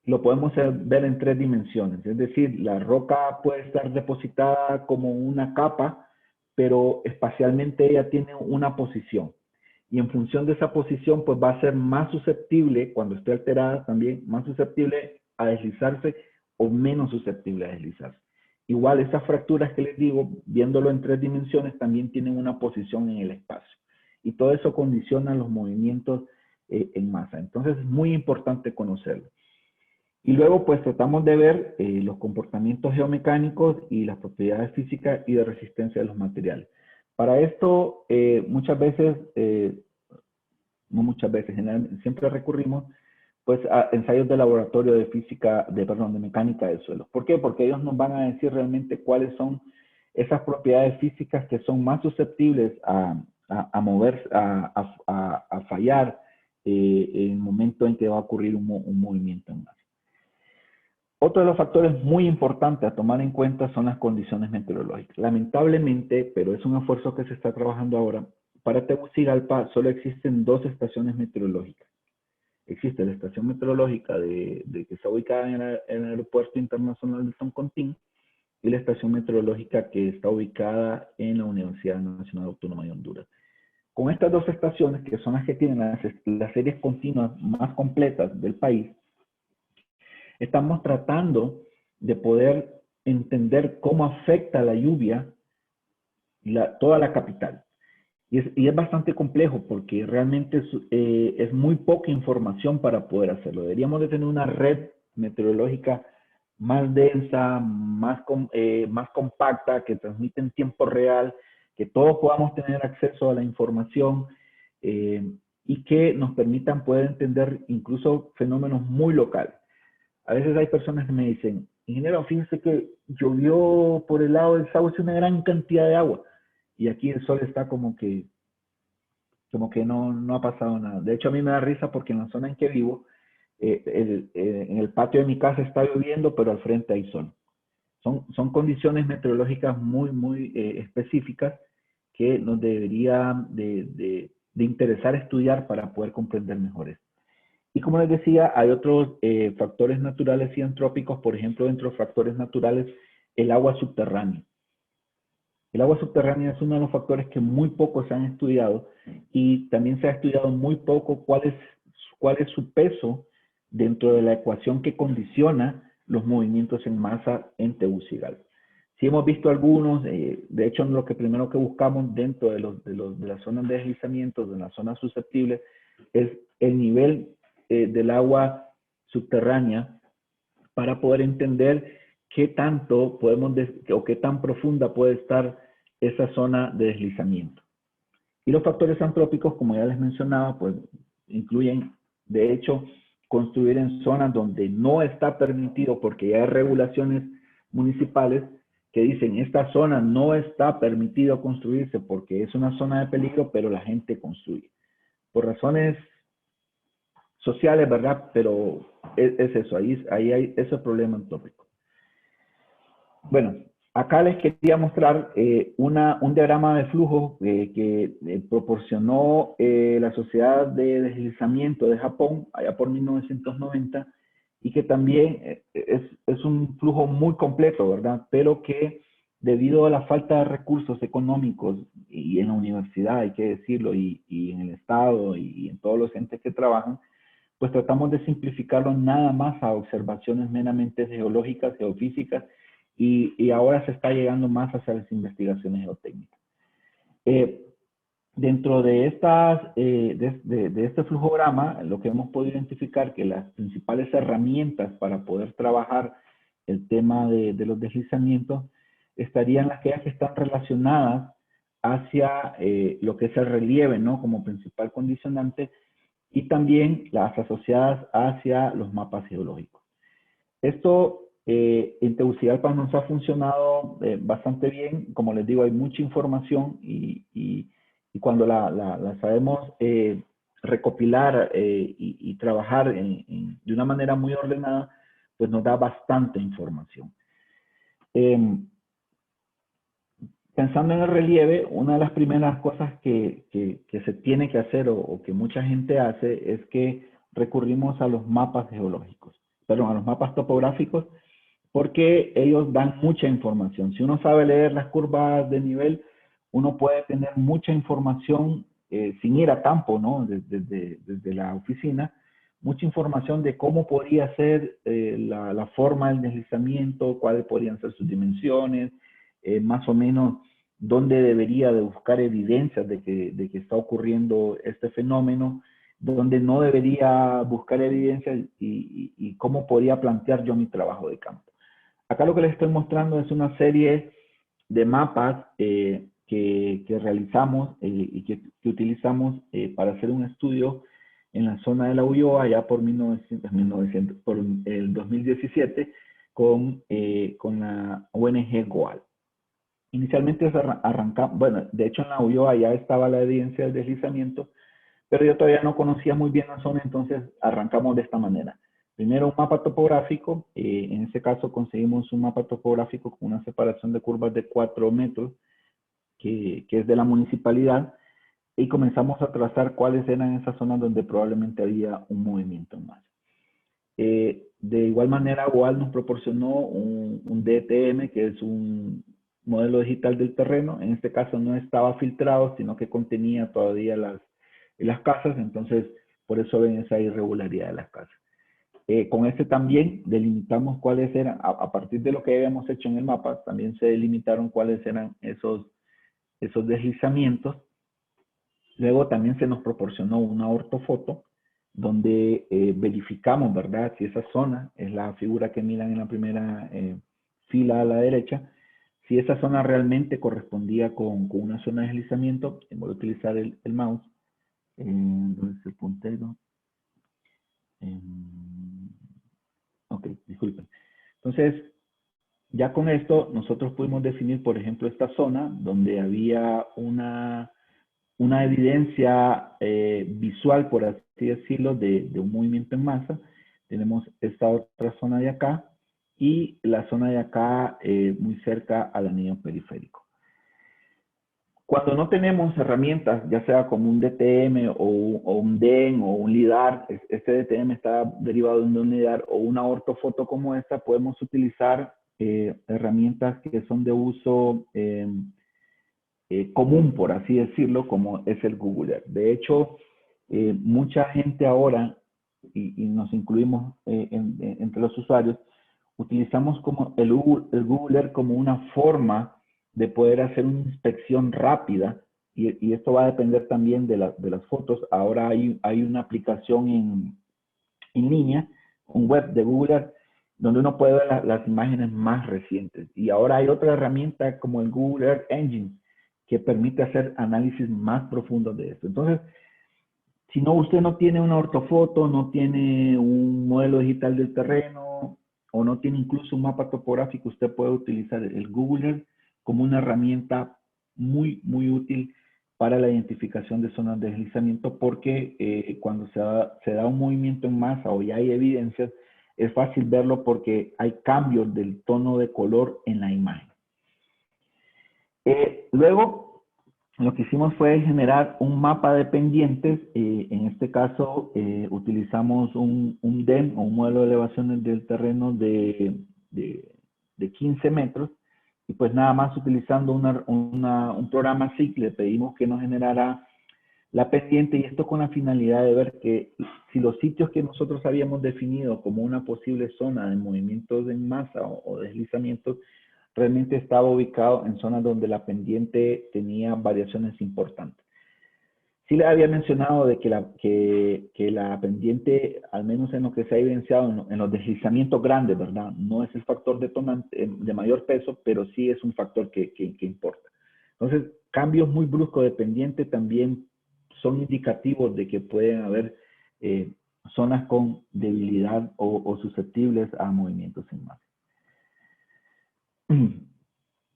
lo podemos ver en 3 dimensiones, es decir, la roca puede estar depositada como una capa, pero espacialmente ella tiene una posición. Y en función de esa posición, pues va a ser más susceptible, cuando esté alterada también, más susceptible a deslizarse o menos susceptible a deslizarse. Igual esas fracturas que les digo, viéndolo en 3 dimensiones, también tienen una posición en el espacio. Y todo eso condiciona los movimientos en masa. Entonces es muy importante conocerlo. Y luego pues tratamos de ver los comportamientos geomecánicos y las propiedades físicas y de resistencia de los materiales. Para esto muchas veces, no muchas veces, generalmente, siempre recurrimos pues a ensayos de laboratorio de de mecánica del suelo. ¿Por qué? Porque ellos nos van a decir realmente cuáles son esas propiedades físicas que son más susceptibles a moverse, a fallar en el momento en que va a ocurrir un movimiento en masa. Otro de los factores muy importantes a tomar en cuenta son las condiciones meteorológicas. Lamentablemente, pero es un esfuerzo que se está trabajando ahora, para Tegucigalpa solo existen 2 estaciones meteorológicas. Existe la estación meteorológica que está ubicada en el Aeropuerto Internacional de Toncontín y la estación meteorológica que está ubicada en la Universidad Nacional Autónoma de Honduras. Con estas 2 estaciones, que son las que tienen las series continuas más completas del país, estamos tratando de poder entender cómo afecta la lluvia toda la capital. Y es bastante complejo porque realmente es muy poca información para poder hacerlo. Deberíamos de tener una red meteorológica más densa, más compacta, que transmite en tiempo real, que todos podamos tener acceso a la información y que nos permitan poder entender incluso fenómenos muy locales. A veces hay personas que me dicen, ingeniero, fíjese que llovió por el lado del Sauce una gran cantidad de agua. Y aquí el sol está como que no ha pasado nada. De hecho, a mí me da risa porque en la zona en que vivo, en el patio de mi casa está lloviendo, pero al frente hay sol. Son condiciones meteorológicas muy específicas que nos debería de interesar estudiar para poder comprender mejor esto. Y como les decía, hay otros factores naturales y antrópicos. Por ejemplo, dentro de factores naturales, el agua subterránea. El agua subterránea es uno de los factores que muy poco se han estudiado y también se ha estudiado muy poco cuál es su peso dentro de la ecuación que condiciona los movimientos en masa en Tegucigalpa. Sí hemos visto algunos, de hecho lo primero que buscamos dentro de las zonas de deslizamiento, de las zonas susceptibles, es el nivel del agua subterránea para poder entender qué tanto o qué tan profunda puede estar esa zona de deslizamiento. Y los factores antrópicos, como ya les mencionaba, pues incluyen, de hecho, construir en zonas donde no está permitido, porque ya hay regulaciones municipales que dicen esta zona no está permitido construirse porque es una zona de peligro, pero la gente construye. Por razones sociales, ¿verdad? Pero es eso, ahí hay ese problema antópico. Bueno, acá les quería mostrar un diagrama de flujo que proporcionó la Sociedad de Deslizamiento de Japón, allá por 1990, y que también es un flujo muy completo, ¿verdad? Pero que debido a la falta de recursos económicos, y en la universidad, hay que decirlo, y en el Estado, y en todos los entes que trabajan, pues tratamos de simplificarlo nada más a observaciones meramente geológicas, geofísicas, y ahora se está llegando más hacia las investigaciones geotécnicas. Dentro de, de este flujograma, lo que hemos podido identificar que las principales herramientas para poder trabajar el tema de los deslizamientos estarían aquellas que están relacionadas hacia lo que es el relieve, ¿no? Como principal condicionante, y también las asociadas hacia los mapas geológicos. Esto en Tegucigalpa nos ha funcionado bastante bien. Como les digo, hay mucha información y cuando la sabemos recopilar y trabajar de una manera muy ordenada, pues nos da bastante información. Pensando en el relieve, una de las primeras cosas que se tiene que hacer o que mucha gente hace es que recurrimos a los mapas geológicos, perdón, a los mapas topográficos, porque ellos dan mucha información. Si uno sabe leer las curvas de nivel, uno puede tener mucha información sin ir a campo, ¿no? Desde la oficina, mucha información de cómo podría ser la forma del deslizamiento, cuáles podrían ser sus dimensiones, más o menos dónde debería de buscar evidencias de que está ocurriendo este fenómeno, dónde no debería buscar evidencias y cómo podría plantear yo mi trabajo de campo. Acá lo que les estoy mostrando es una serie de mapas que realizamos y que utilizamos para hacer un estudio en la zona de la Ulloa, allá por por el 2017, con la ONG GOAL. Inicialmente arrancamos, bueno, de hecho en la Ulloa ya estaba la evidencia del deslizamiento, pero yo todavía no conocía muy bien la zona, entonces arrancamos de esta manera. Primero un mapa topográfico, en este caso conseguimos un mapa topográfico con una separación de curvas de 4 metros, que es de la municipalidad, y comenzamos a trazar cuáles eran esas zonas donde probablemente había un movimiento en masa. De igual manera, GOAL nos proporcionó un DTM, que es un modelo digital del terreno. En este caso no estaba filtrado, sino que contenía todavía las casas, entonces por eso ven esa irregularidad de las casas. Con este también delimitamos cuáles eran, a partir de lo que habíamos hecho en el mapa, también se delimitaron cuáles eran esos deslizamientos. Luego también se nos proporcionó una ortofoto donde verificamos, ¿verdad? Si esa zona es la figura que miran en la primera fila a la derecha, si esa zona realmente correspondía con una zona de deslizamiento. Voy a utilizar el mouse. ¿Dónde es el puntero? Ok, disculpen. Entonces, ya con esto nosotros pudimos definir, por ejemplo, esta zona donde había una evidencia visual, por así decirlo, de un movimiento en masa. Tenemos esta otra zona de acá y la zona de acá muy cerca al anillo periférico. Cuando no tenemos herramientas, ya sea como un DTM o un DEN o un LIDAR, este DTM está derivado de un LIDAR, o una ortofoto como esta, podemos utilizar herramientas que son de uso común, por así decirlo, como es el Google Earth. De hecho, mucha gente ahora, y nos incluimos entre los usuarios, utilizamos como el Google Earth como una forma de poder hacer una inspección rápida, y esto va a depender también de las fotos. Ahora hay una aplicación en línea, un web de Google Earth, donde uno puede ver las imágenes más recientes. Y ahora hay otra herramienta como el Google Earth Engine, que permite hacer análisis más profundos de esto. Entonces, si no, usted no tiene una ortofoto, no tiene un modelo digital del terreno, o no tiene incluso un mapa topográfico, usted puede utilizar el Google Earth como una herramienta muy, muy útil para la identificación de zonas de deslizamiento, porque cuando se da un movimiento en masa o ya hay evidencias, es fácil verlo porque hay cambios del tono de color en la imagen. Luego, lo que hicimos fue generar un mapa de pendientes. En este caso, utilizamos un DEM, o un modelo de elevaciones del terreno de 15 metros. Y pues nada más utilizando un programa SIG, le pedimos que nos generara la pendiente, y esto con la finalidad de ver que si los sitios que nosotros habíamos definido como una posible zona de movimientos en masa o deslizamientos, realmente estaba ubicado en zonas donde la pendiente tenía variaciones importantes. Sí les había mencionado de que la pendiente, al menos en lo que se ha evidenciado en los deslizamientos grandes, ¿verdad? No es el factor detonante de mayor peso, pero sí es un factor que importa. Entonces, cambios muy bruscos de pendiente también son indicativos de que pueden haber zonas con debilidad o susceptibles a movimientos en masa.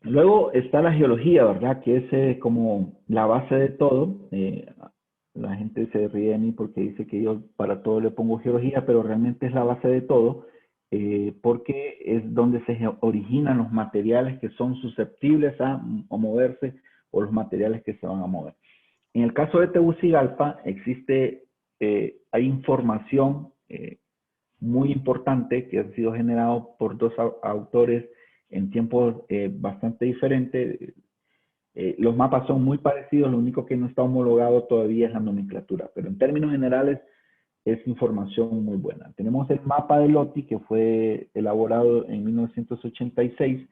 Luego está la geología, ¿verdad? Que es como la base de todo. La gente se ríe de mí porque dice que yo para todo le pongo geología, pero realmente es la base de todo, porque es donde se originan los materiales que son susceptibles a moverse, o los materiales que se van a mover. En el caso de Tegucigalpa existe, hay información muy importante que ha sido generado por dos autores en tiempos bastante diferentes. Los mapas son muy parecidos, lo único que no está homologado todavía es la nomenclatura, pero en términos generales es información muy buena. Tenemos el mapa de Loti, que fue elaborado en 1986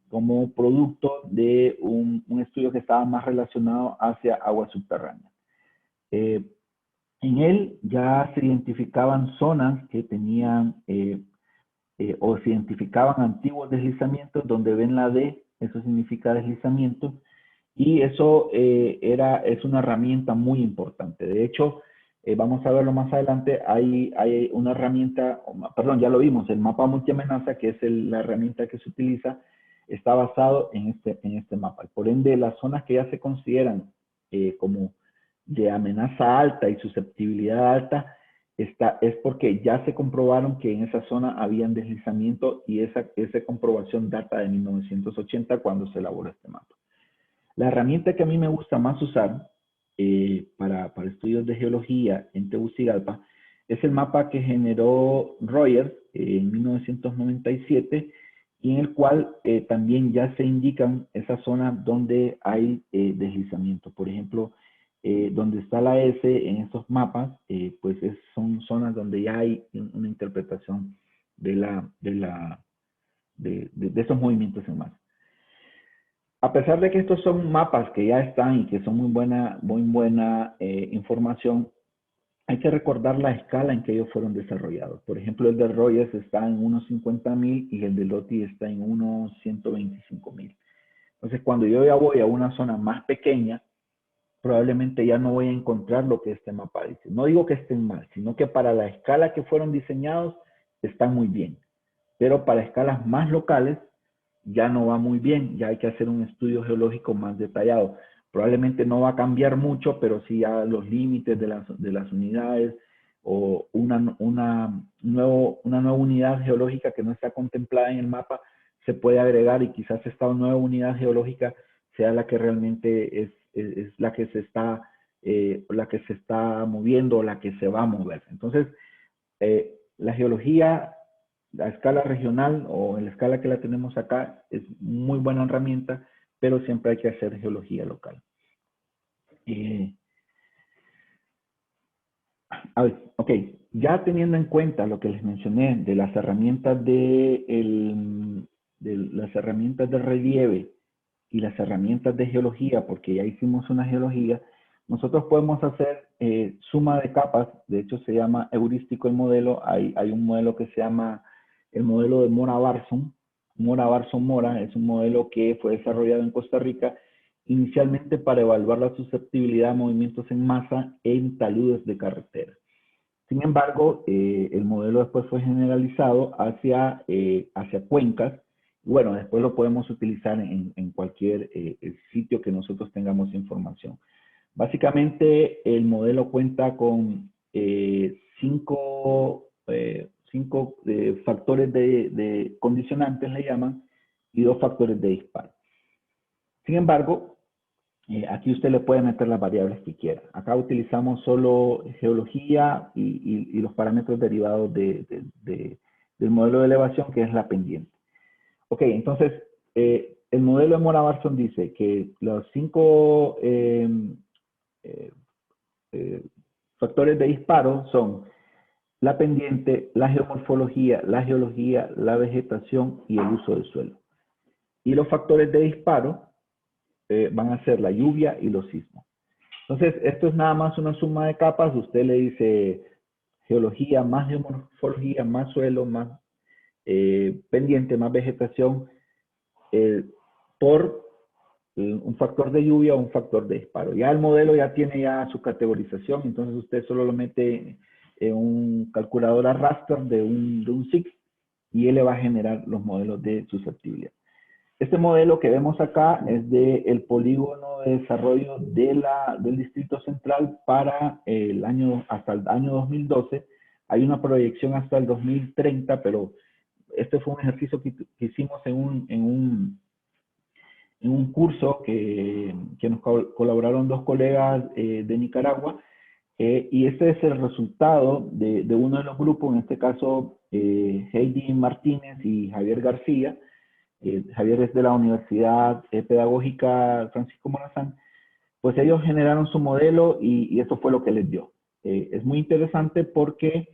como producto de un estudio que estaba más relacionado hacia agua subterránea. En él ya se identificaban zonas que tenían o se identificaban antiguos deslizamientos. Donde ven la D, eso significa deslizamiento, y eso es una herramienta muy importante. De hecho, vamos a verlo más adelante, hay una herramienta, perdón, ya lo vimos, el mapa multiamenaza, que es la herramienta que se utiliza, está basado en este mapa. Por ende, las zonas que ya se consideran como de amenaza alta y susceptibilidad alta, es porque ya se comprobaron que en esa zona habían deslizamiento, y esa comprobación data de 1980, cuando se elaboró este mapa. La herramienta que a mí me gusta más usar para estudios de geología en Tegucigalpa es el mapa que generó Rogers en 1997, y en el cual también ya se indican esas zonas donde hay deslizamiento. Por ejemplo, donde está la S en estos mapas, pues son zonas donde ya hay una interpretación de esos movimientos en masa. A pesar de que estos son mapas que ya están y que son muy buena información, hay que recordar la escala en que ellos fueron desarrollados. Por ejemplo, el de Rogers está en unos 50.000 y el de Loti está en unos 125.000. Entonces, cuando yo ya voy a una zona más pequeña, probablemente ya no voy a encontrar lo que este mapa dice. No digo que estén mal, sino que para la escala que fueron diseñados están muy bien. Pero para escalas más locales ya no va muy bien, ya hay que hacer un estudio geológico más detallado. Probablemente no va a cambiar mucho, pero sí ya los límites de las unidades, o una nueva unidad geológica que no está contemplada en el mapa se puede agregar, y quizás esta nueva unidad geológica sea la que realmente es la que se está moviendo, o la que se va a mover. Entonces, la geología a escala regional, o en la escala que la tenemos acá, es muy buena herramienta, pero siempre hay que hacer geología local. A ver, ok, ya teniendo en cuenta lo que les mencioné de las herramientas de relieve y las herramientas de geología, porque ya hicimos una geología, nosotros podemos hacer suma de capas. De hecho, se llama heurístico el modelo. Hay un modelo que se llama el modelo de Mora-Barson. Mora-Barson-Mora es un modelo que fue desarrollado en Costa Rica inicialmente para evaluar la susceptibilidad a movimientos en masa en taludes de carretera. Sin embargo, el modelo después fue generalizado hacia cuencas, Bueno, después lo podemos utilizar en cualquier sitio que nosotros tengamos información. Básicamente, el modelo cuenta con cinco factores de condicionantes, le llaman, y 2 factores de disparo. Sin embargo, aquí usted le puede meter las variables que quiera. Acá utilizamos solo geología y los parámetros derivados del modelo de elevación, que es la pendiente. Ok, entonces, el modelo de Mora-Barson dice que los 5 factores de disparo son la pendiente, la geomorfología, la geología, la vegetación y el uso del suelo. Y los factores de disparo van a ser la lluvia y los sismos. Entonces, esto es nada más una suma de capas. Usted le dice geología, más geomorfología, más suelo, más pendiente, más vegetación, por un factor de lluvia o un factor de disparo. Ya el modelo ya tiene ya su categorización, entonces usted solo lo mete en un calculador a raster de un SIG y él le va a generar los modelos de susceptibilidad. Este modelo que vemos acá es del polígono de desarrollo del Distrito Central para hasta el año 2012. Hay una proyección hasta el 2030, pero este fue un ejercicio que hicimos en un curso que nos colaboraron 2 colegas de Nicaragua, y este es el resultado de uno de los grupos, en este caso Heidi Martínez y Javier García. Javier es de la Universidad Pedagógica Francisco Morazán. Pues ellos generaron su modelo y eso fue lo que les dio. Es muy interesante porque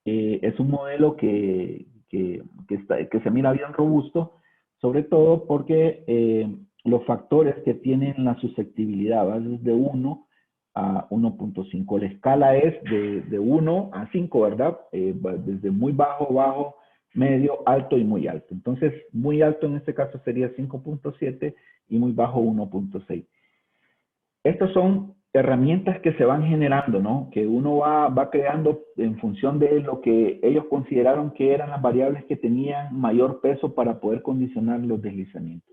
es un modelo que se mira bien robusto, sobre todo porque los factores que tienen la susceptibilidad van desde 1 a 1.5. La escala es de 1 a 5, ¿verdad? Desde muy bajo, bajo, medio, alto y muy alto. Entonces, muy alto en este caso sería 5.7 y muy bajo 1.6. Estas son herramientas que se van generando, ¿no? Que uno va creando en función de lo que ellos consideraron que eran las variables que tenían mayor peso para poder condicionar los deslizamientos.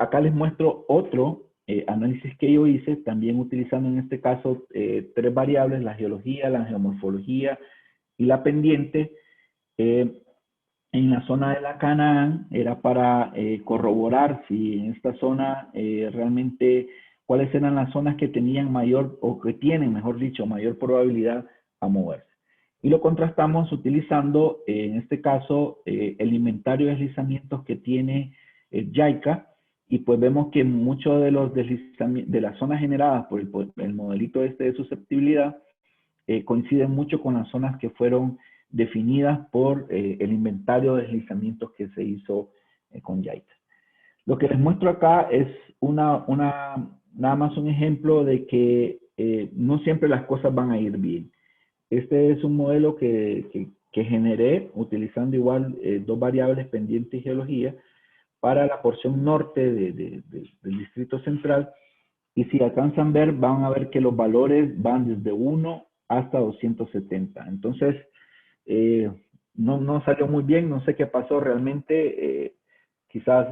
Acá les muestro otro análisis que yo hice, también utilizando en este caso 3 variables, la geología, la geomorfología y la pendiente. En la zona de la Canaán era para corroborar si en esta zona realmente cuáles eran las zonas que tenían mayor, o que tienen, mejor dicho, mayor probabilidad a moverse. Y lo contrastamos utilizando, en este caso, el inventario de deslizamientos que tiene JICA, y pues vemos que muchos de los deslizamientos, de las zonas generadas por el modelito de susceptibilidad, coinciden mucho con las zonas que fueron definidas por el inventario de deslizamientos que se hizo con JICA. Lo que les muestro acá es nada más un ejemplo de que no siempre las cosas van a ir bien. Este es un modelo que generé utilizando igual 2 variables, pendiente y geología, para la porción norte del Distrito Central. Y si alcanzan a ver, van a ver que los valores van desde 1 hasta 270. Entonces, no salió muy bien, no sé qué pasó realmente. Quizás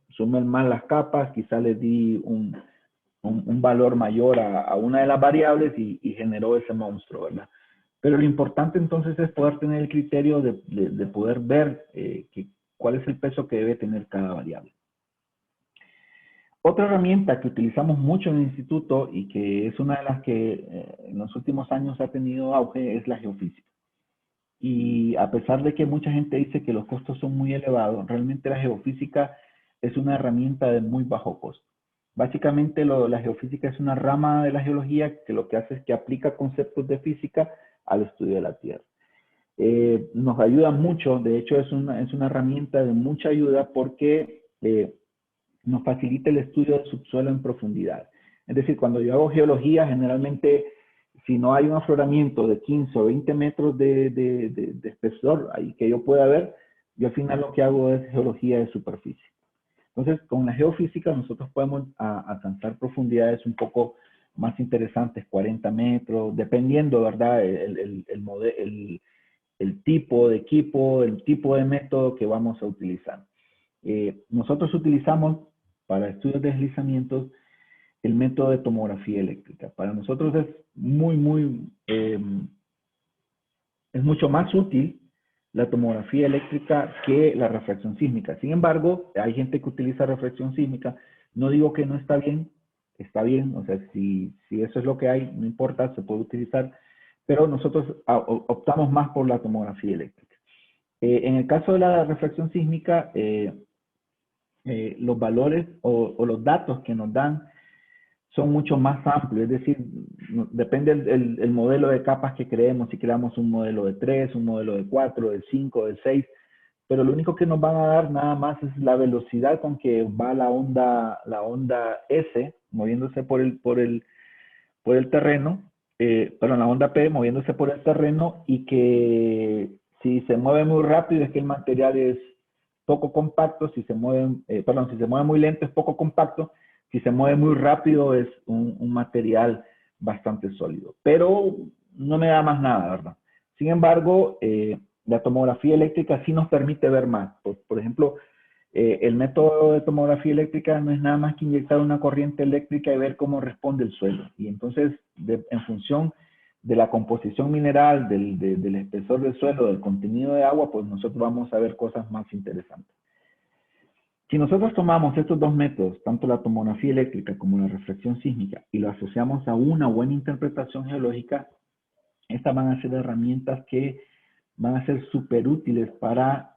sumé mal las capas, quizás les di un valor mayor a una de las variables y generó ese monstruo, ¿verdad? Pero lo importante entonces es poder tener el criterio de poder ver cuál es el peso que debe tener cada variable. Otra herramienta que utilizamos mucho en el instituto y que es una de las que en los últimos años ha tenido auge es la geofísica. Y a pesar de que mucha gente dice que los costos son muy elevados, realmente la geofísica es una herramienta de muy bajo costo. Básicamente la geofísica es una rama de la geología que lo que hace es que aplica conceptos de física al estudio de la Tierra. Nos ayuda mucho, de hecho es una herramienta de mucha ayuda porque nos facilita el estudio del subsuelo en profundidad. Es decir, cuando yo hago geología, generalmente, si no hay un afloramiento de 15 o 20 metros de espesor ahí que yo pueda ver, yo al final lo que hago es geología de superficie. Entonces, con la geofísica nosotros podemos alcanzar profundidades un poco más interesantes, 40 metros, dependiendo, ¿verdad?, el tipo de equipo, el tipo de método que vamos a utilizar. Nosotros utilizamos para estudios de deslizamientos el método de tomografía eléctrica. Para nosotros es es mucho más útil la tomografía eléctrica que la refracción sísmica. Sin embargo, hay gente que utiliza refracción sísmica. No digo que no está bien, o sea, si eso es lo que hay, no importa, se puede utilizar, pero nosotros optamos más por la tomografía eléctrica. En el caso de la refracción sísmica, los valores o los datos que nos dan son mucho más amplios, es decir, depende el modelo de capas que creemos, si creamos un modelo de 3, un modelo de 4, de 5, de 6, pero lo único que nos van a dar nada más es la velocidad con que va la onda S moviéndose por el terreno, perdón, la onda P moviéndose por el terreno, y que si se mueve muy rápido es que el material es poco compacto, si se mueve muy lento es poco compacto, si se mueve muy rápido es un material bastante sólido. Pero no me da más nada, ¿verdad? Sin embargo, la tomografía eléctrica sí nos permite ver más. Por ejemplo, el método de tomografía eléctrica no es nada más que inyectar una corriente eléctrica y ver cómo responde el suelo. Y entonces, en función de la composición mineral, del espesor del suelo, del contenido de agua, pues nosotros vamos a ver cosas más interesantes. Si nosotros tomamos estos dos métodos, tanto la tomografía eléctrica como la refracción sísmica, y lo asociamos a una buena interpretación geológica, estas van a ser herramientas que van a ser súper útiles para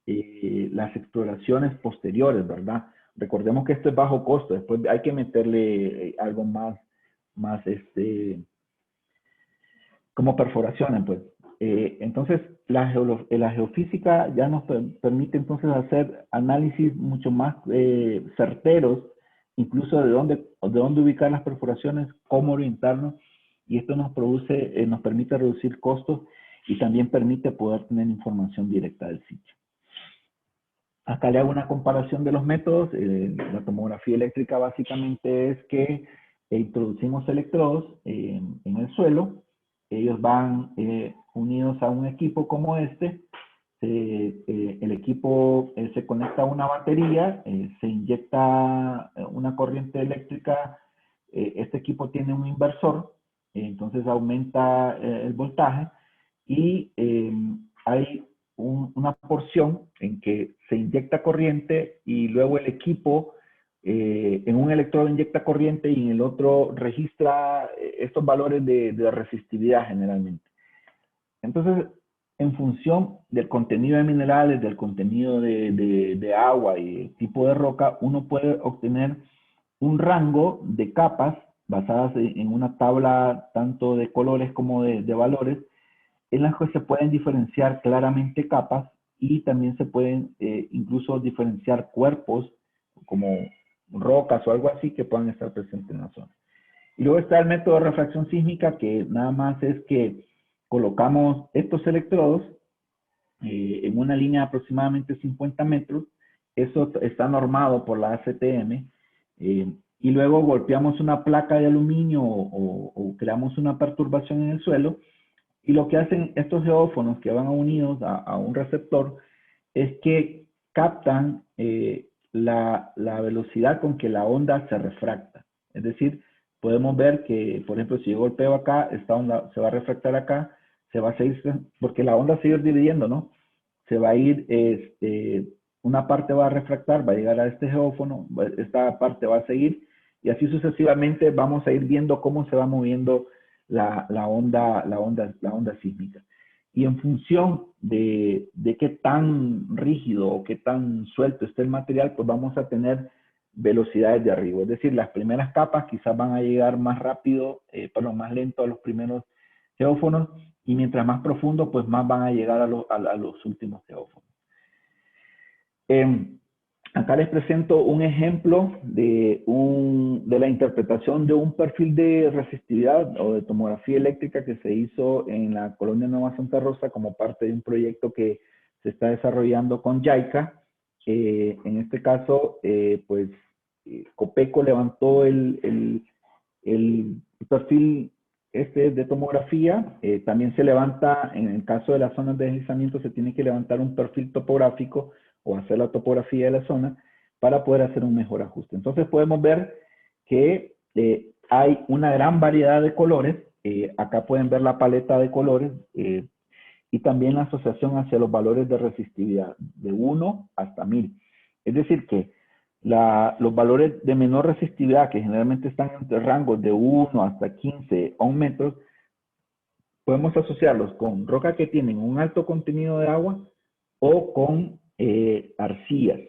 las exploraciones posteriores, ¿verdad? Recordemos que esto es bajo costo, después hay que meterle algo más como perforaciones, pues. Entonces, la geofísica ya nos permite entonces hacer análisis mucho más certeros, incluso de dónde ubicar las perforaciones, cómo orientarnos, y esto nos permite reducir costos y también permite poder tener información directa del sitio. Acá le hago una comparación de los métodos. La tomografía eléctrica básicamente es que introducimos electrodos en el suelo. Ellos van unidos a un equipo como este. El equipo se conecta a una batería, se inyecta una corriente eléctrica. Este equipo tiene un inversor, entonces aumenta el voltaje, y hay una porción en que se inyecta corriente y luego el equipo en un electrodo inyecta corriente y en el otro registra estos valores de resistividad generalmente. Entonces, en función del contenido de minerales, del contenido de agua y el tipo de roca, uno puede obtener un rango de capas basadas en una tabla tanto de colores como de valores, en las que se pueden diferenciar claramente capas, y también se pueden incluso diferenciar cuerpos como rocas o algo así que puedan estar presentes en la zona. Y luego está el método de refracción sísmica, que nada más es que colocamos estos electrodos en una línea de aproximadamente 50 metros. Eso está normado por la ACTM. Y luego golpeamos una placa de aluminio o creamos una perturbación en el suelo. Y lo que hacen estos geófonos que van unidos a un receptor es que captan la velocidad con que la onda se refracta. Es decir, podemos ver que, por ejemplo, si yo golpeo acá, esta onda se va a refractar acá, se va a seguir, porque la onda se va a ir dividiendo, ¿no? Se va a ir, una parte va a refractar, va a llegar a este geófono, esta parte va a seguir, y así sucesivamente vamos a ir viendo cómo se va moviendo la onda sísmica. Y en función de qué tan rígido o qué tan suelto esté el material, pues vamos a tener velocidades de arribo. Es decir, las primeras capas quizás van a llegar más rápido, más lento a los primeros geófonos, y mientras más profundo, pues más van a llegar a los últimos geófonos. Acá les presento un ejemplo de la interpretación de un perfil de resistividad o de tomografía eléctrica que se hizo en la colonia Nueva Santa Rosa como parte de un proyecto que se está desarrollando con JICA. En este caso, Copeco levantó el perfil este es de tomografía. También se levanta, en el caso de las zonas de deslizamiento, se tiene que levantar un perfil topográfico o hacer la topografía de la zona para poder hacer un mejor ajuste. Entonces podemos ver que hay una gran variedad de colores. Acá pueden ver la paleta de colores y también la asociación hacia los valores de resistividad, de 1 hasta 1000. Es decir que los valores de menor resistividad, que generalmente están entre rangos de 1 hasta 15 ohm metros, podemos asociarlos con rocas que tienen un alto contenido de agua o con arcillas,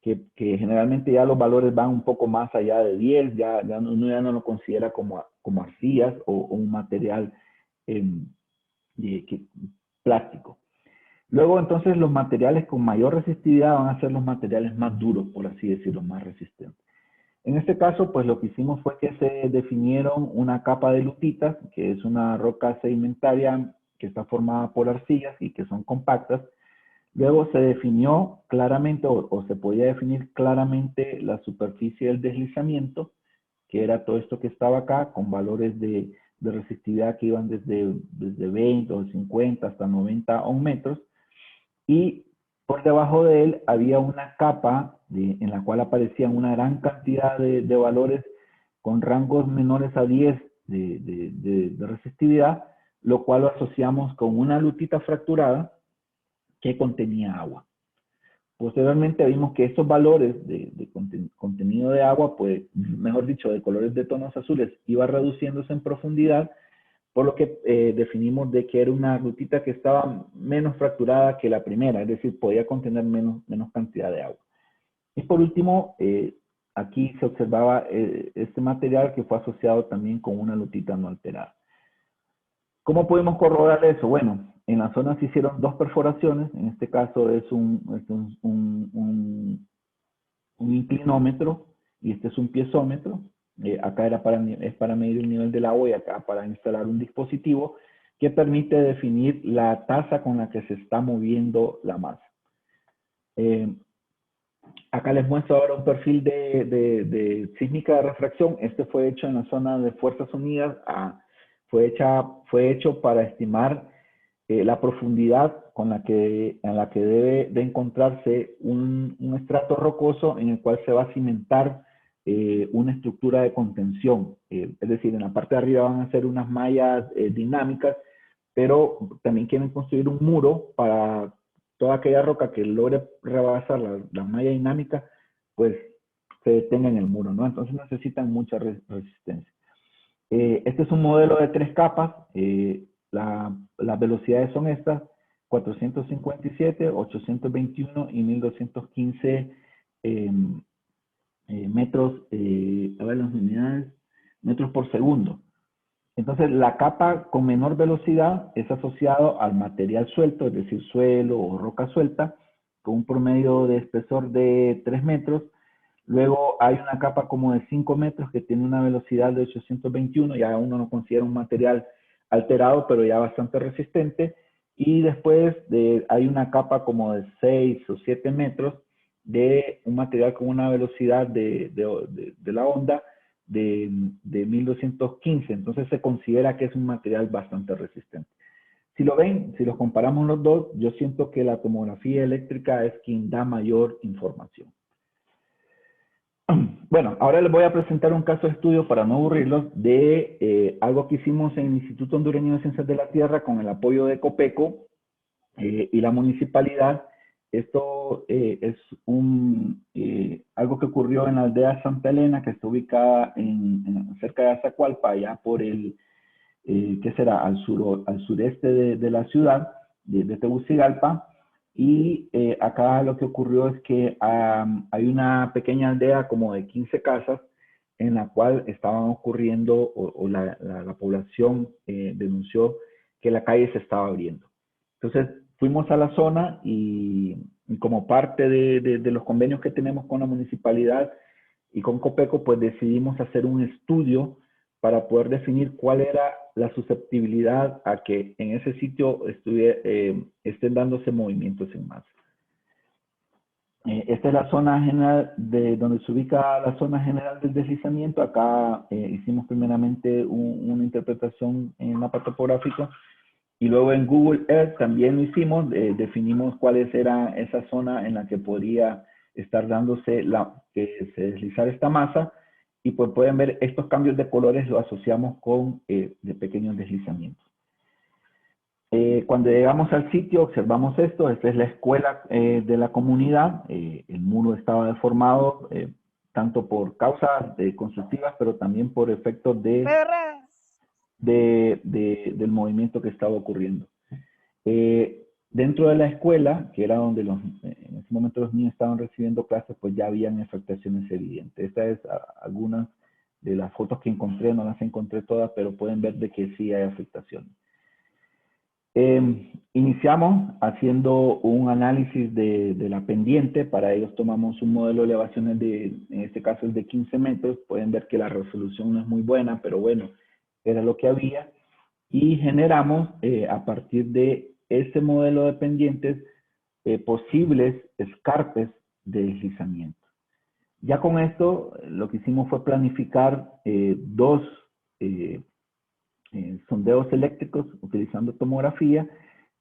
que generalmente ya los valores van un poco más allá de 10, uno ya no lo considera como arcillas o un material plástico. Luego, entonces, los materiales con mayor resistividad van a ser los materiales más duros, por así decirlo, más resistentes. En este caso, pues lo que hicimos fue que se definieron una capa de lutitas, que es una roca sedimentaria que está formada por arcillas y que son compactas. Luego se definió claramente, o se podía definir claramente la superficie del deslizamiento, que era todo esto que estaba acá, con valores de resistividad que iban desde 20 o 50 hasta 90 ohm metros. Y por debajo de él había una capa en la cual aparecían una gran cantidad de valores con rangos menores a 10 de resistividad, lo cual lo asociamos con una lutita fracturada que contenía agua. Posteriormente vimos que estos valores de contenido de agua, pues, mejor dicho, de colores de tonos azules, iba reduciéndose en profundidad, por lo que definimos de que era una lutita que estaba menos fracturada que la primera, es decir, podía contener menos cantidad de agua. Y por último, aquí se observaba este material que fue asociado también con una lutita no alterada. ¿Cómo pudimos corroborar eso? Bueno, en la zona se hicieron 2 perforaciones, en este caso es un inclinómetro y este es un piezómetro. Acá es para medir el nivel del agua y acá para instalar un dispositivo que permite definir la tasa con la que se está moviendo la masa. Acá les muestro ahora un perfil de sísmica de refracción. Este fue hecho en la zona de Fuerzas Unidas. Fue hecho para estimar la profundidad en la que debe de encontrarse un estrato rocoso en el cual se va a cimentar una estructura de contención. Es decir, en la parte de arriba van a ser unas mallas dinámicas, pero también quieren construir un muro para toda aquella roca que logre rebasar la malla dinámica, pues se detenga en el muro, ¿no? Entonces necesitan mucha resistencia. Este es un modelo de 3 capas. Las velocidades son estas: 457, 821 y 1215 metros, a ver las unidades, metros por segundo. Entonces, la capa con menor velocidad es asociado al material suelto, es decir, suelo o roca suelta, con un promedio de espesor de 3 metros. Luego hay una capa como de 5 metros que tiene una velocidad de 821, ya uno no considera un material alterado, pero ya bastante resistente. Y después hay una capa como de 6 o 7 metros de un material con una velocidad de la onda de 1215. Entonces se considera que es un material bastante resistente. Si lo ven, si los comparamos los dos, yo siento que la tomografía eléctrica es quien da mayor información. Bueno, ahora les voy a presentar un caso de estudio para no aburrirlos de algo que hicimos en el Instituto Hondureño de Ciencias de la Tierra con el apoyo de Copeco y la municipalidad. Esto es algo que ocurrió en la aldea Santa Elena, que está ubicada cerca de Azacualpa, allá por ¿qué será? Al sureste de la ciudad, de Tegucigalpa. Y acá lo que ocurrió es que hay una pequeña aldea como de 15 casas en la cual estaban ocurriendo, o la población denunció que la calle se estaba abriendo. Entonces fuimos a la zona y como parte de los convenios que tenemos con la municipalidad y con Copeco, pues decidimos hacer un estudio para poder definir cuál era la susceptibilidad a que en ese sitio estén dándose movimientos en masa. Esta es la zona general de donde se ubica la zona general del deslizamiento. Acá hicimos primeramente una interpretación en mapa topográfico y luego en Google Earth también lo hicimos. Definimos cuáles era esa zona en la que podría estar dándose que se deslizara esta masa, y pues pueden ver estos cambios de colores lo asociamos con de pequeños deslizamientos. Cuando llegamos al sitio observamos esto. Esta es la escuela de la comunidad. El muro estaba deformado tanto por causas constructivas, pero también por efectos del movimiento que estaba ocurriendo. Dentro de la escuela, que era donde en ese momento los niños estaban recibiendo clases, pues ya habían afectaciones evidentes. Esta es algunas de las fotos que encontré, no las encontré todas, pero pueden ver de que sí hay afectaciones. Iniciamos haciendo un análisis de la pendiente. Para ello tomamos un modelo de elevaciones en este caso es de 15 metros. Pueden ver que la resolución no es muy buena, pero bueno, era lo que había. Y generamos a partir de ese modelo de pendientes posibles escarpes de deslizamiento. Ya con esto lo que hicimos fue planificar dos sondeos eléctricos utilizando tomografía,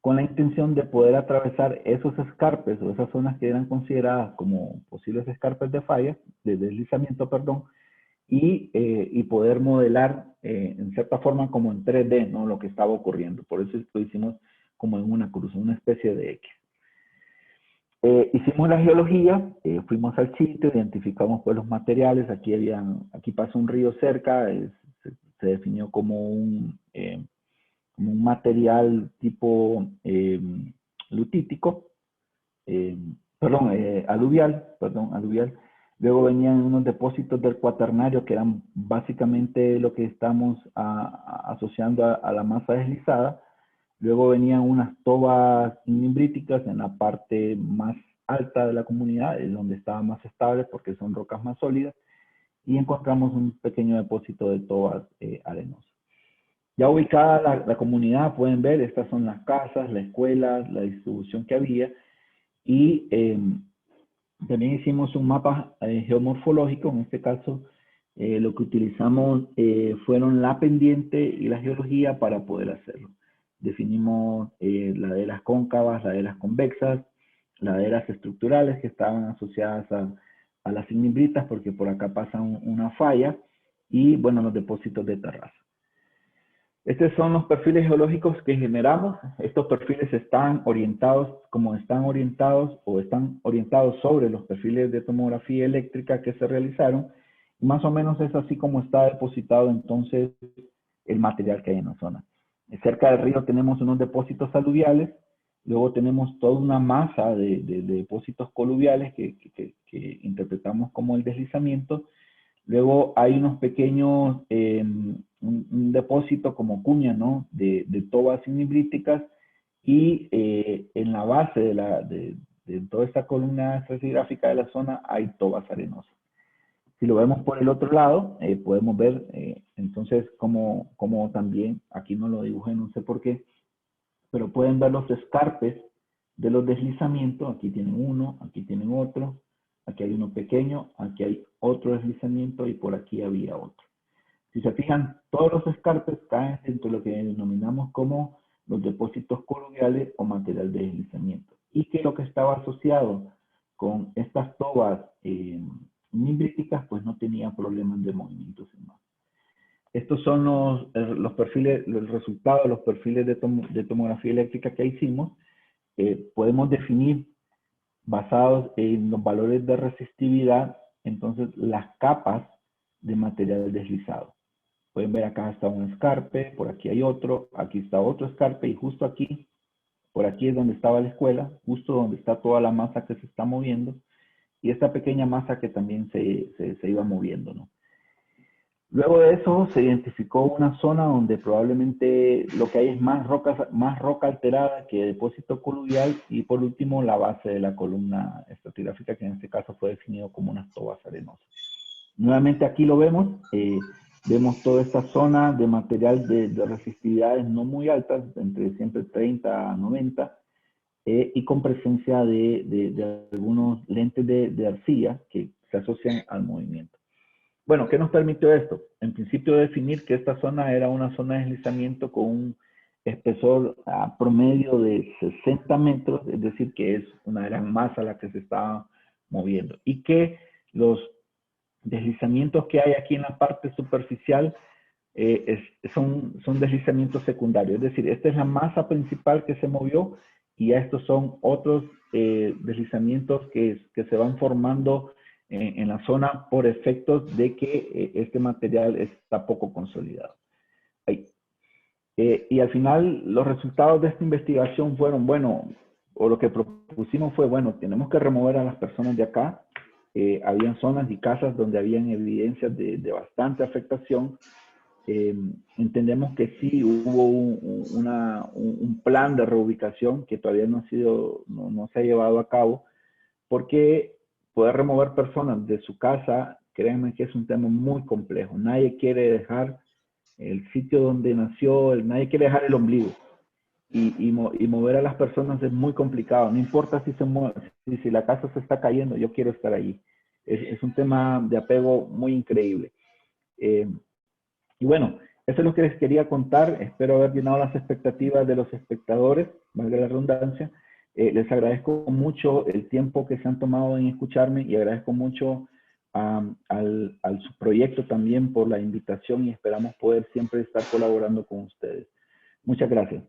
con la intención de poder atravesar esos escarpes o esas zonas que eran consideradas como posibles escarpes de falla, de deslizamiento, perdón, y poder modelar en cierta forma como en 3D, ¿no? Lo que estaba ocurriendo. Por eso lo hicimos como en una cruz, una especie de X. Hicimos la geología, fuimos al sitio, identificamos pues los materiales. Aquí pasa un río cerca, se definió como un material tipo lutítico, aluvial. Luego venían unos depósitos del cuaternario que eran básicamente lo que estamos asociando a la masa deslizada. Luego venían unas tobas inimbríticas en la parte más alta de la comunidad, es donde estaba más estable porque son rocas más sólidas, y encontramos un pequeño depósito de tobas arenosas. Ya ubicada la comunidad, pueden ver, estas son las casas, la escuela, la distribución que había, y también hicimos un mapa geomorfológico. En este caso, lo que utilizamos fueron la pendiente y la geología para poder hacerlo. Definimos laderas cóncavas, laderas convexas, laderas estructurales que estaban asociadas a las ignimbritas, porque por acá pasa una falla, y bueno, los depósitos de terraza. Estos son los perfiles geológicos que generamos. Estos perfiles están orientados sobre los perfiles de tomografía eléctrica que se realizaron. Y más o menos es así como está depositado entonces el material que hay en la zona. Cerca del río tenemos unos depósitos aluviales. Luego tenemos toda una masa de depósitos coluviales que interpretamos como el deslizamiento. Luego hay unos pequeños, un depósito como cuña, ¿no? de tobas ignimbriticas, y en la base de toda esta columna estratigráfica de la zona hay tobas arenosas. Si lo vemos por el otro lado, podemos ver entonces como también, aquí no lo dibujé, no sé por qué, pero pueden ver los escarpes de los deslizamientos. Aquí tienen uno, aquí tienen otro. Aquí hay uno pequeño, aquí hay otro deslizamiento y por aquí había otro. Si se fijan, todos los escarpes caen dentro de lo que denominamos como los depósitos coluviales o material de deslizamiento. Y que lo que estaba asociado con estas tobas ignimbriticas, pues no tenía problemas de movimientos en más. Estos son los perfiles, el resultado de los perfiles de tomografía eléctrica que hicimos. Podemos definir, basados en los valores de resistividad, entonces las capas de material deslizado. Pueden ver acá está un escarpe, por aquí hay otro, aquí está otro escarpe, y justo aquí, por aquí es donde estaba la escuela, justo donde está toda la masa que se está moviendo, y esta pequeña masa que también se iba moviendo, ¿no? Luego de eso se identificó una zona donde probablemente lo que hay es más roca alterada que depósito coluvial, y por último la base de la columna estratigráfica, que en este caso fue definido como unas tobas arenosas. Nuevamente aquí lo vemos, vemos toda esta zona de material de resistividades no muy altas, entre siempre 30 a 90, y con presencia de algunos lentes de arcilla que se asocian al movimiento. Bueno, ¿qué nos permitió esto? En principio definir que esta zona era una zona de deslizamiento con un espesor promedio de 60 metros, es decir, que es una gran masa la que se estaba moviendo. Y que los deslizamientos que hay aquí en la parte superficial son deslizamientos secundarios. Es decir, esta es la masa principal que se movió y estos son otros deslizamientos que se van formando en la zona por efectos de que este material está poco consolidado. Ahí. Y al final los resultados de esta investigación fueron, bueno, o lo que propusimos fue, bueno, tenemos que remover a las personas de acá. Habían zonas y casas donde habían evidencias de bastante afectación. Entendemos que sí hubo un plan de reubicación que todavía no se ha llevado a cabo, porque poder remover personas de su casa, créanme que es un tema muy complejo. Nadie quiere dejar el sitio donde nació, nadie quiere dejar el ombligo. Y mover a las personas es muy complicado. No importa si la casa se está cayendo, yo quiero estar allí. Es un tema de apego muy increíble. Y bueno, eso es lo que les quería contar. Espero haber llenado las expectativas de los espectadores, valga la redundancia. Les agradezco mucho el tiempo que se han tomado en escucharme y agradezco mucho al su proyecto también por la invitación y esperamos poder siempre estar colaborando con ustedes. Muchas gracias.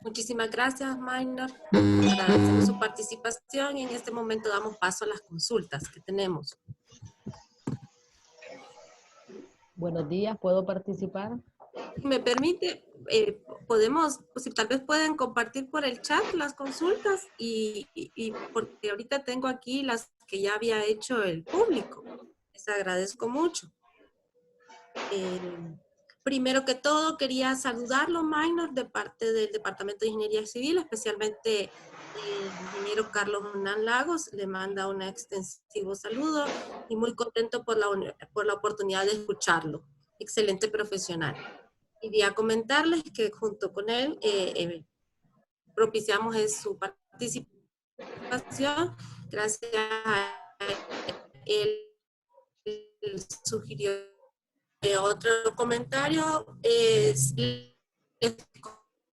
Muchísimas gracias, Minor. Agradecemos su participación y en este momento damos paso a las consultas que tenemos. Buenos días, ¿puedo participar? Si me permite, si tal vez pueden compartir por el chat las consultas y porque ahorita tengo aquí las que ya había hecho el público. Les agradezco mucho. Primero que todo, quería saludarlo, Minor, de parte del Departamento de Ingeniería Civil, especialmente el ingeniero Carlos Hernán Lagos. Le manda un extensivo saludo y muy contento por la oportunidad de escucharlo. Excelente profesional. Quería comentarles que junto con él propiciamos su participación. Gracias a él sugirió otro comentario es, les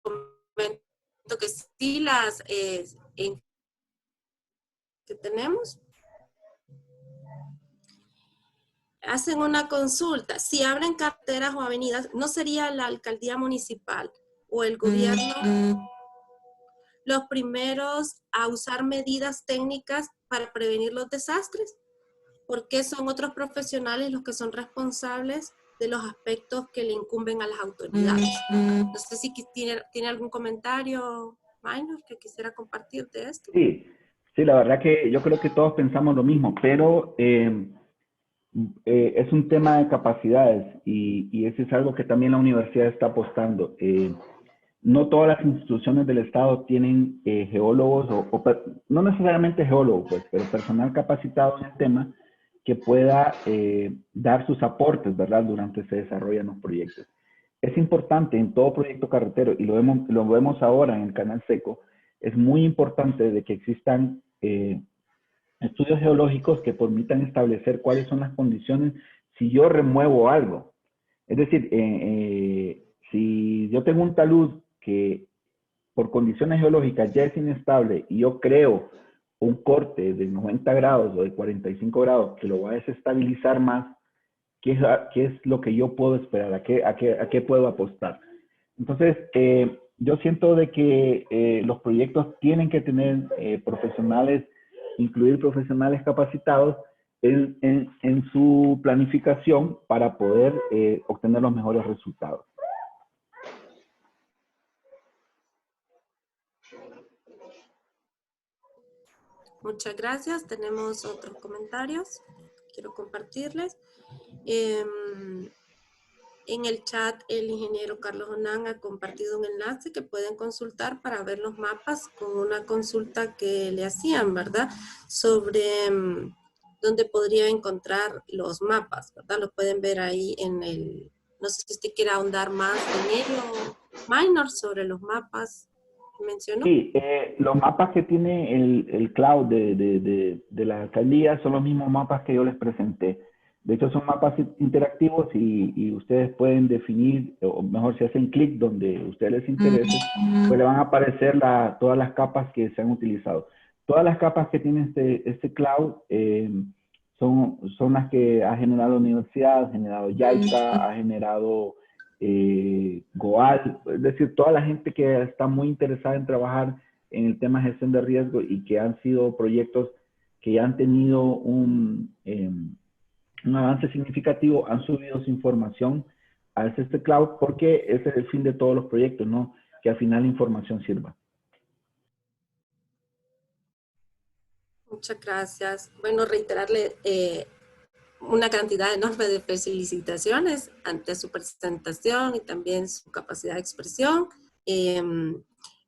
comento que sí las que tenemos hacen una consulta. Si abren carreteras o avenidas, ¿no sería la alcaldía municipal o el gobierno los primeros a usar medidas técnicas para prevenir los desastres? ¿Por qué son otros profesionales los que son responsables de los aspectos que le incumben a las autoridades? No sé si tiene algún comentario, Minor, que quisiera compartir de esto. Sí, la verdad que yo creo que todos pensamos lo mismo, pero es un tema de capacidades y eso es algo que también la universidad está apostando. No todas las instituciones del Estado tienen geólogos, no necesariamente geólogos, pues, pero personal capacitado en el tema que pueda dar sus aportes, ¿verdad?, durante se desarrollan los proyectos. Es importante en todo proyecto carretero, y lo vemos ahora en el Canal Seco, es muy importante de que existan estudios geológicos que permitan establecer cuáles son las condiciones si yo remuevo algo. Es decir, si yo tengo un talud que por condiciones geológicas ya es inestable y yo creo un corte de 90 grados o de 45 grados que lo va a desestabilizar más, ¿qué es lo que yo puedo esperar? ¿A qué puedo apostar? Entonces, yo siento de que los proyectos tienen que tener profesionales, incluir profesionales capacitados en su planificación para poder obtener los mejores resultados. Muchas gracias. Tenemos otros comentarios. Quiero compartirles. En el chat, el ingeniero Carlos Hernán ha compartido un enlace que pueden consultar para ver los mapas con una consulta que le hacían, ¿verdad? Sobre donde podría encontrar los mapas, ¿verdad? Lo pueden ver ahí en el, no sé si usted quiere ahondar más en ello, Minor, sobre los mapas que mencionó. Sí, los mapas que tiene el cloud de la alcaldía son los mismos mapas que yo les presenté. De hecho, son mapas interactivos y ustedes pueden definir, o mejor, si hacen clic donde a ustedes les interese, pues le van a aparecer todas las capas que se han utilizado. Todas las capas que tiene este cloud son las que ha generado la universidad, ha generado JICA, ha generado GOAL, es decir, toda la gente que está muy interesada en trabajar en el tema de gestión de riesgo y que han sido proyectos que ya han tenido un avance significativo, han subido su información a este cloud porque ese es el fin de todos los proyectos, ¿no? Que al final la información sirva. Muchas gracias. Bueno, reiterarle una cantidad enorme de felicitaciones ante su presentación y también su capacidad de expresión.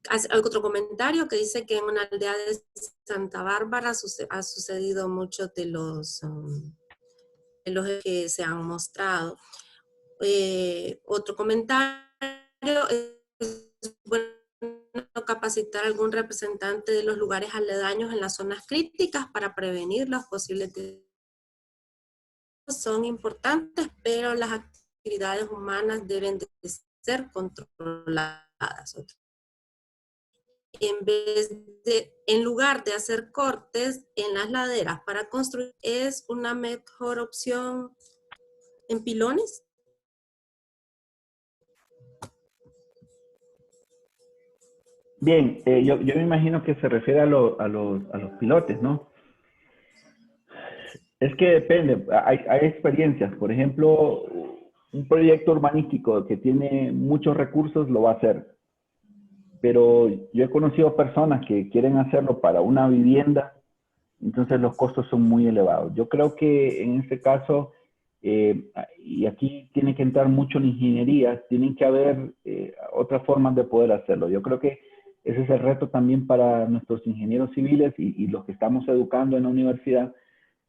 Hace otro comentario que dice que en una aldea de Santa Bárbara ha sucedido mucho de los que se han mostrado. Otro comentario es bueno capacitar a algún representante de los lugares aledaños en las zonas críticas para prevenir los posibles son importantes, pero las actividades humanas deben de ser controladas. En lugar de hacer cortes en las laderas para construir, ¿es una mejor opción en pilones? Bien, yo me imagino que se refiere a los pilotes, ¿no? Es que depende, hay experiencias. Por ejemplo, un proyecto urbanístico que tiene muchos recursos lo va a hacer. Pero yo he conocido personas que quieren hacerlo para una vivienda, entonces los costos son muy elevados. Yo creo que en este caso, y aquí tiene que entrar mucho la ingeniería, tienen que haber otras formas de poder hacerlo. Yo creo que ese es el reto también para nuestros ingenieros civiles y los que estamos educando en la universidad,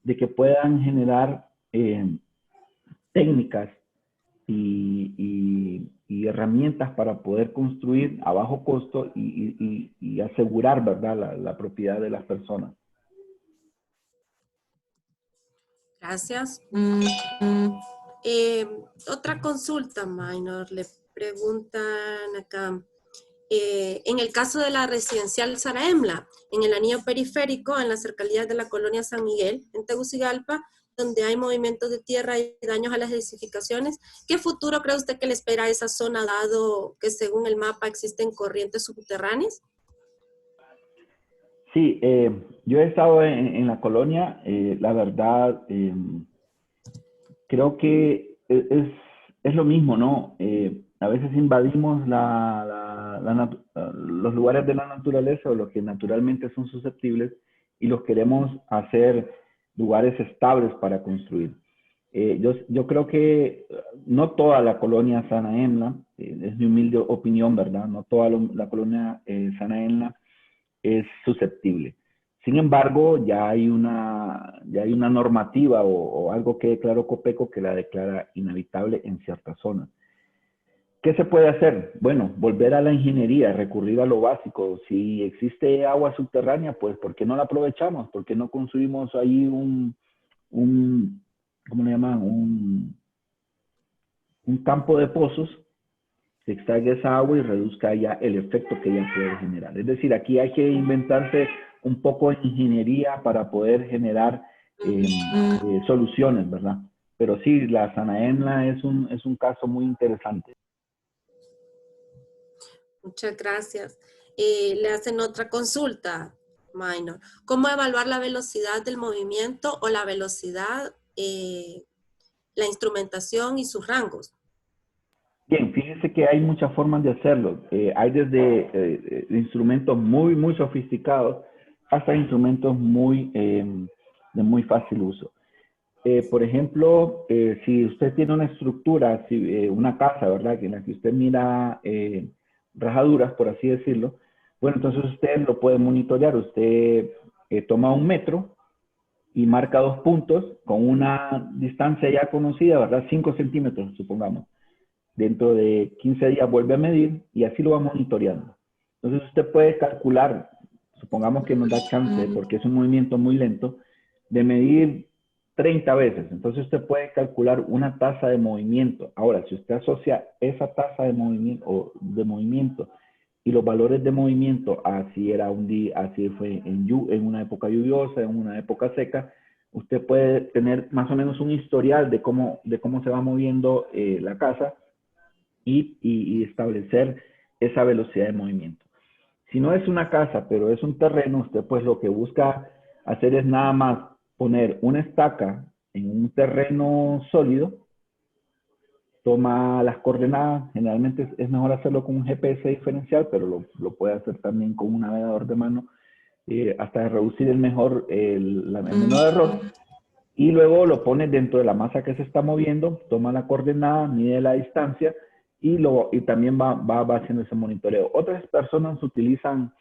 de que puedan generar técnicas y herramientas para poder construir a bajo costo y asegurar, ¿verdad?, la propiedad de las personas. Gracias. Otra consulta, Minor, le preguntan acá. En el caso de la residencial Saraemla, en el anillo periférico, en las cercanías de la colonia San Miguel, en Tegucigalpa, donde hay movimientos de tierra y daños a las edificaciones, ¿qué futuro cree usted que le espera a esa zona, dado que según el mapa existen corrientes subterráneas? Sí, yo he estado en la colonia, la verdad, creo que es lo mismo, ¿no? A veces invadimos los lugares de la naturaleza o los que naturalmente son susceptibles y los queremos hacer lugares estables para construir. Yo creo que no toda la colonia Sana Enla, es mi humilde opinión, ¿verdad? No toda la colonia Sana Enla es susceptible. Sin embargo, ya hay una normativa o algo que declaró Copeco que la declara inhabitable en ciertas zonas. ¿Qué se puede hacer? Bueno, volver a la ingeniería, recurrir a lo básico. Si existe agua subterránea, pues ¿por qué no la aprovechamos? ¿Por qué no construimos ahí ¿cómo le llaman? Un campo de pozos que extraiga esa agua y reduzca ya el efecto que ella puede generar. Es decir, aquí hay que inventarse un poco de ingeniería para poder generar soluciones, ¿verdad? Pero sí, la Sanaenla es un caso muy interesante. Muchas gracias. Le hacen otra consulta, Minor. ¿Cómo evaluar la velocidad del movimiento o la velocidad, la instrumentación y sus rangos? Bien, fíjense que hay muchas formas de hacerlo. Hay desde instrumentos muy sofisticados hasta instrumentos de muy fácil uso. Por ejemplo, si usted tiene una estructura, una casa, ¿verdad?, en la que usted mira rajaduras, por así decirlo, bueno, entonces usted lo puede monitorear. Usted toma un metro y marca 2 puntos con una distancia ya conocida, ¿verdad? 5 centímetros, supongamos. Dentro de 15 días vuelve a medir y así lo va monitoreando. Entonces usted puede calcular, supongamos que nos da chance, porque es un movimiento muy lento, de medir 30 veces. Entonces usted puede calcular una tasa de movimiento. Ahora, si usted asocia esa tasa de movimiento y los valores de movimiento, así era un día, así fue en una época lluviosa, en una época seca, usted puede tener más o menos un historial de cómo se va moviendo la casa y establecer esa velocidad de movimiento. Si no es una casa, pero es un terreno, usted pues lo que busca hacer es nada más poner una estaca en un terreno sólido, toma las coordenadas, generalmente es mejor hacerlo con un GPS diferencial, pero lo puede hacer también con un navegador de mano, hasta reducir el menor error, y luego lo pone dentro de la masa que se está moviendo, toma la coordenada, mide la distancia, y también va haciendo ese monitoreo. Otras personas utilizan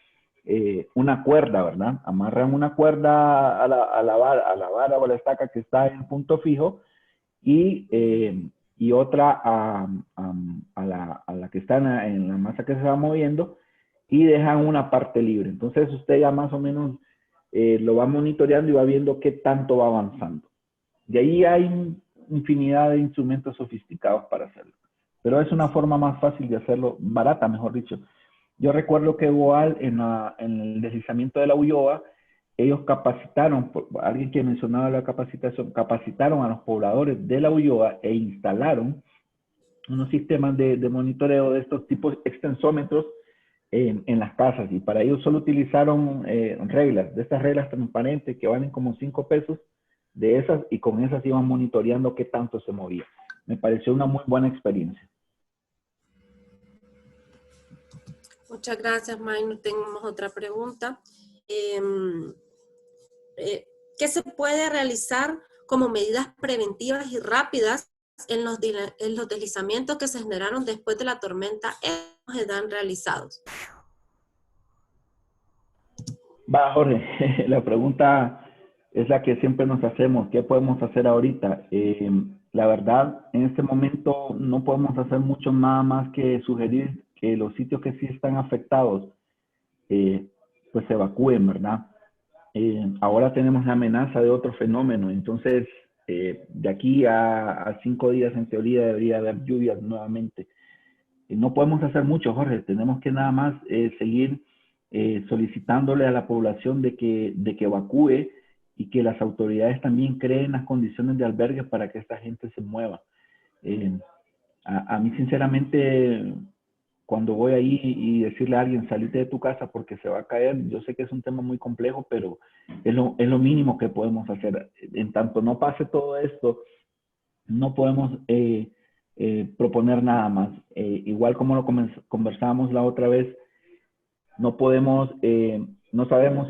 una cuerda, ¿verdad? Amarran una cuerda a la vara o a la estaca que está en el punto fijo y otra a la que está en la masa que se va moviendo y dejan una parte libre. Entonces usted ya más o menos lo va monitoreando y va viendo qué tanto va avanzando. De ahí hay infinidad de instrumentos sofisticados para hacerlo. Pero es una forma más fácil de hacerlo, barata, mejor dicho. Yo recuerdo que igual en el deslizamiento de la Ulloa, ellos capacitaron, alguien que mencionaba la capacitación, capacitaron a los pobladores de la Ulloa e instalaron unos sistemas de monitoreo de estos tipos extensómetros en las casas. Y para ello solo utilizaron reglas, de estas reglas transparentes que valen como 5 pesos, de esas, y con esas iban monitoreando qué tanto se movía. Me pareció una muy buena experiencia. Muchas gracias, Mike. Tenemos otra pregunta. ¿Qué se puede realizar como medidas preventivas y rápidas en los deslizamientos que se generaron después de la tormenta serán realizados? Va, Jorge, la pregunta es la que siempre nos hacemos. ¿Qué podemos hacer ahorita? La verdad, en este momento no podemos hacer mucho nada más que sugerir que los sitios que sí están afectados, pues se evacúen, ¿verdad? Ahora tenemos la amenaza de otro fenómeno, entonces de aquí a 5 días en teoría debería haber lluvias nuevamente. No podemos hacer mucho, Jorge, tenemos que nada más seguir solicitándole a la población de que evacúe y que las autoridades también creen las condiciones de albergue para que esta gente se mueva. A mí sinceramente, cuando voy ahí y decirle a alguien, salite de tu casa porque se va a caer, yo sé que es un tema muy complejo, pero es lo mínimo que podemos hacer. En tanto no pase todo esto, no podemos proponer nada más. Igual como lo conversábamos la otra vez, no podemos, no sabemos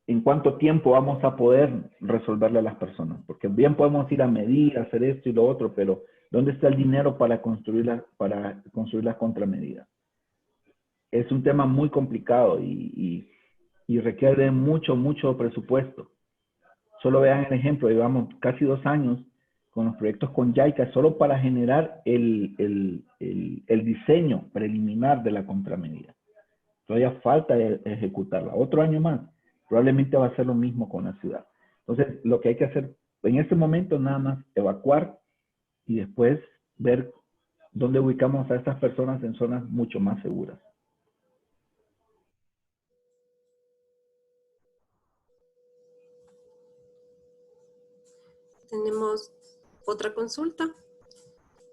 en cuánto tiempo vamos a poder resolverle a las personas, porque bien podemos ir a medir, hacer esto y lo otro, pero ¿dónde está el dinero para construir las contramedidas? Es un tema muy complicado y requiere mucho presupuesto. Solo vean el ejemplo, llevamos casi 2 años con los proyectos con JICA solo para generar el diseño preliminar de la contramedida. Todavía falta ejecutarla. Otro año más, probablemente va a ser lo mismo con la ciudad. Entonces, lo que hay que hacer en este momento nada más evacuar y después ver dónde ubicamos a estas personas en zonas mucho más seguras. Tenemos otra consulta.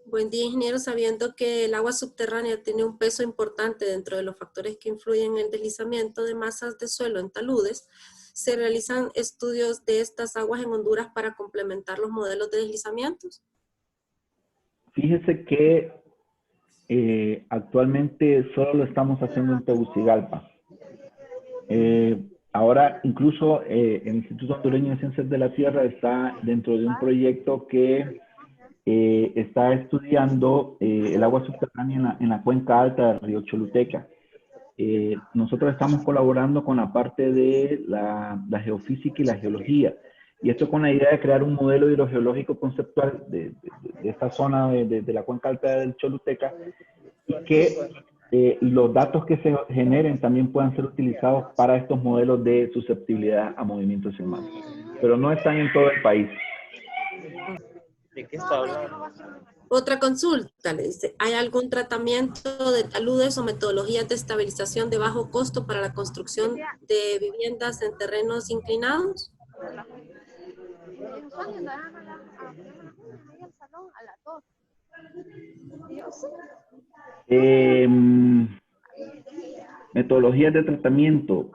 Buen día, ingeniero. Sabiendo que el agua subterránea tiene un peso importante dentro de los factores que influyen en el deslizamiento de masas de suelo en taludes, ¿se realizan estudios de estas aguas en Honduras para complementar los modelos de deslizamientos? Fíjese que actualmente solo lo estamos haciendo en Tegucigalpa. Ahora, incluso el Instituto Hondureño de Ciencias de la Tierra está dentro de un proyecto que está estudiando el agua subterránea en la cuenca alta del río Choluteca. Nosotros estamos colaborando con la parte de la geofísica y la geología. Y esto con la idea de crear un modelo hidrogeológico conceptual de esta zona de la cuenca alta del Choluteca, y que los datos que se generen también puedan ser utilizados para estos modelos de susceptibilidad a movimientos en masa. Pero no están en todo el país. ¿De qué está hablando? Otra consulta, le dice, ¿hay algún tratamiento de taludes o metodologías de estabilización de bajo costo para la construcción de viviendas en terrenos inclinados? Metodologías de tratamiento.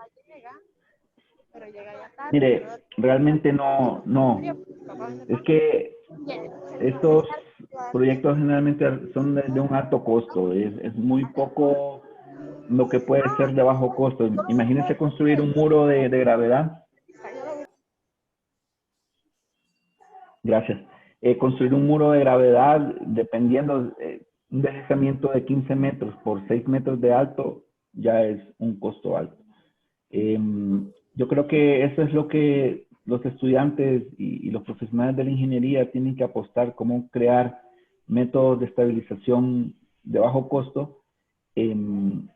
Mire, realmente no. Es que estos proyectos generalmente son de un alto costo. Es muy poco lo que puede ser de bajo costo. Imagínense construir un muro de gravedad. Gracias. Construir un muro de gravedad, dependiendo, un deslizamiento de 15 metros por 6 metros de alto, ya es un costo alto. Yo creo que eso es lo que los estudiantes y los profesionales de la ingeniería tienen que apostar, cómo crear métodos de estabilización de bajo costo en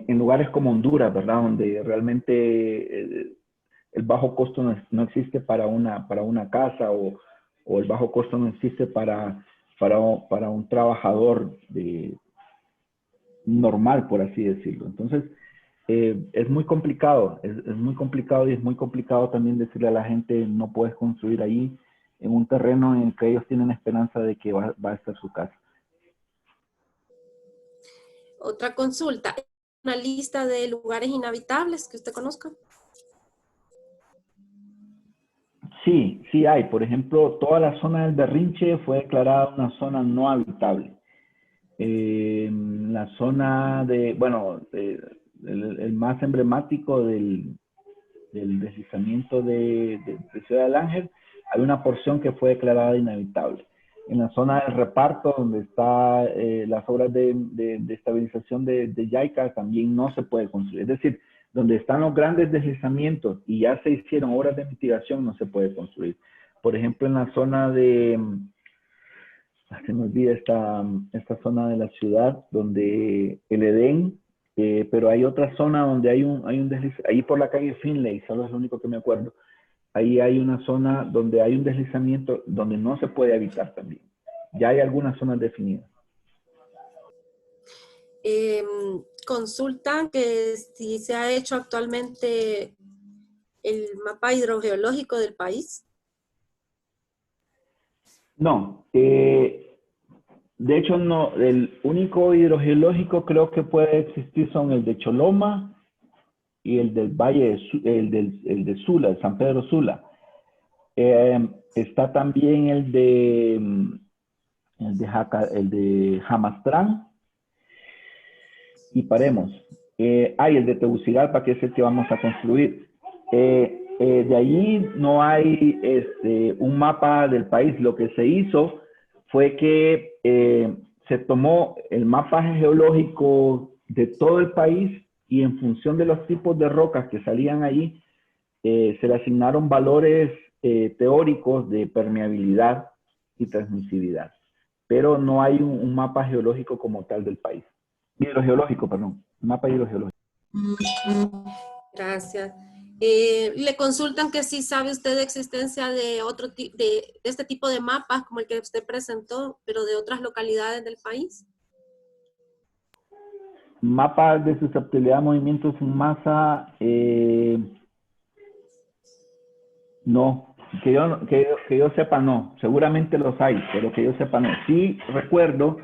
lugares como Honduras, ¿verdad? Donde realmente el bajo costo no existe para una casa, o el bajo costo no existe para un trabajador normal, por así decirlo. Entonces, es muy complicado, es muy complicado, y es muy complicado también decirle a la gente, no puedes construir ahí en un terreno en el que ellos tienen esperanza de que va a estar su casa. Otra consulta, ¿una lista de lugares inhabitables que usted conozca? Sí, sí hay. Por ejemplo, toda la zona del Berrinche fue declarada una zona no habitable. La zona el más emblemático del deslizamiento de Ciudad del Ángel, hay una porción que fue declarada inhabitable. En la zona del reparto, donde están las obras de estabilización de Yaica, también no se puede construir. Es decir, donde están los grandes deslizamientos y ya se hicieron obras de mitigación, no se puede construir. Por ejemplo, en la zona se me olvida esta zona de la ciudad, donde el Edén, pero hay otra zona donde hay un deslizamiento, ahí por la calle Finlay, solo es lo único que me acuerdo. Ahí hay una zona donde hay un deslizamiento donde no se puede habitar también. Ya hay algunas zonas definidas. Consultan que si se ha hecho actualmente el mapa hidrogeológico del país. No, de hecho no, el único hidrogeológico creo que puede existir son el de Choloma y el del Valle, el de Sula, de San Pedro Sula. Está también el de Jamastrán, y paremos. Hay el de Tegucigalpa, que es el que vamos a construir. De allí no hay un mapa del país. Lo que se hizo fue que se tomó el mapa geológico de todo el país, y en función de los tipos de rocas que salían allí, se le asignaron valores teóricos de permeabilidad y transmisividad. Pero no hay un mapa geológico como tal del país. Hidrogeológico, perdón. Mapa hidrogeológico. Gracias. Le consultan que si sabe usted de existencia de este tipo de mapas como el que usted presentó, pero de otras localidades del país. Mapas de susceptibilidad a movimientos en masa, no. Que yo sepa, no. Seguramente los hay, pero que yo sepa, no. Sí recuerdo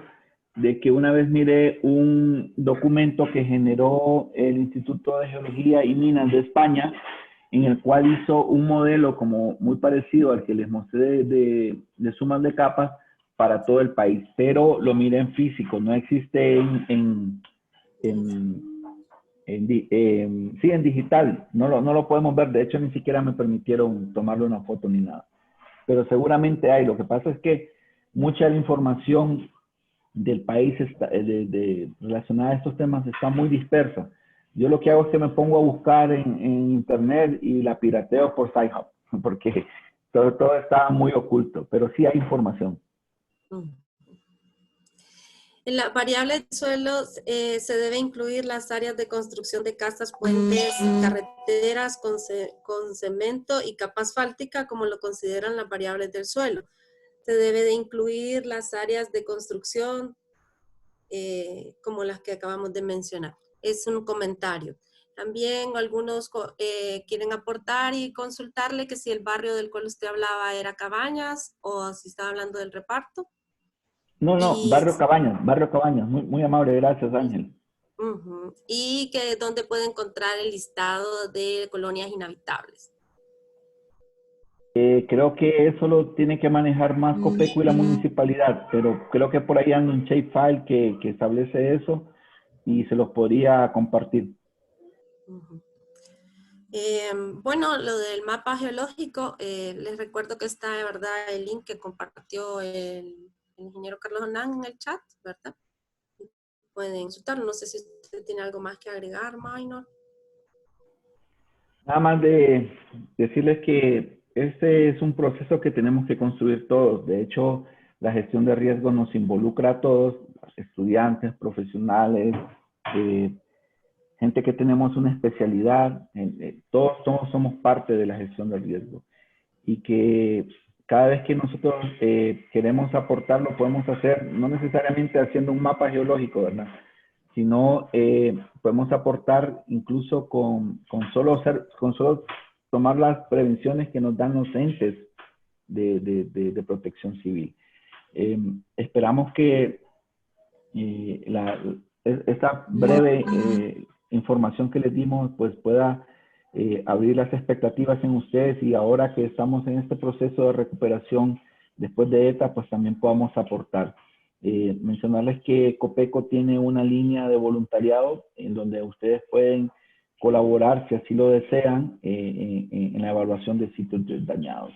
de que una vez miré un documento que generó el Instituto de Geología y Minas de España, en el cual hizo un modelo como muy parecido al que les mostré de sumas de capas para todo el país, pero lo miré en físico, no existe en digital, no lo podemos ver. De hecho, ni siquiera me permitieron tomarle una foto ni nada, pero seguramente hay. Lo que pasa es que mucha de la información del país relacionada a estos temas está muy dispersa. Yo lo que hago es que me pongo a buscar en internet y la pirateo por SciHub, porque todo está muy oculto, pero sí hay información. En la variable de suelo se debe incluir las áreas de construcción de casas, puentes, carreteras con cemento y capa asfáltica, como lo consideran las variables del suelo. Se debe de incluir las áreas de construcción, como las que acabamos de mencionar. Es un comentario. También algunos quieren aportar y consultarle que si el barrio del cual usted hablaba era Cabañas o si estaba hablando del reparto. No, Y, Barrio Cabañas, muy amable, gracias Ángel. Y que dónde puede encontrar el listado de colonias inhabitables. Creo que eso lo tiene que manejar más Copeco y la municipalidad, pero creo que por ahí anda un shapefile que establece eso y se los podría compartir. Bueno, lo del mapa geológico, les recuerdo que está, de verdad, el link que compartió el ingeniero Carlos Hernán en el chat, ¿verdad? Pueden consultarlo. No sé si usted tiene algo más que agregar, Minor. Nada más de decirles que este es un proceso que tenemos que construir todos. De hecho, la gestión de riesgos nos involucra a todos, estudiantes, profesionales, gente que tenemos una especialidad. Todos somos parte de la gestión del riesgo. Y que cada vez que nosotros queremos aportar, lo podemos hacer, no necesariamente haciendo un mapa geológico, ¿verdad? Sino podemos aportar incluso con solo tomar las prevenciones que nos dan los entes de protección civil. Esperamos que esta breve información que les dimos pues pueda abrir las expectativas en ustedes, y ahora que estamos en este proceso de recuperación después de ETA, pues también podamos aportar. Mencionarles que Copeco tiene una línea de voluntariado en donde ustedes pueden colaborar, si así lo desean, en la evaluación de sitios dañados.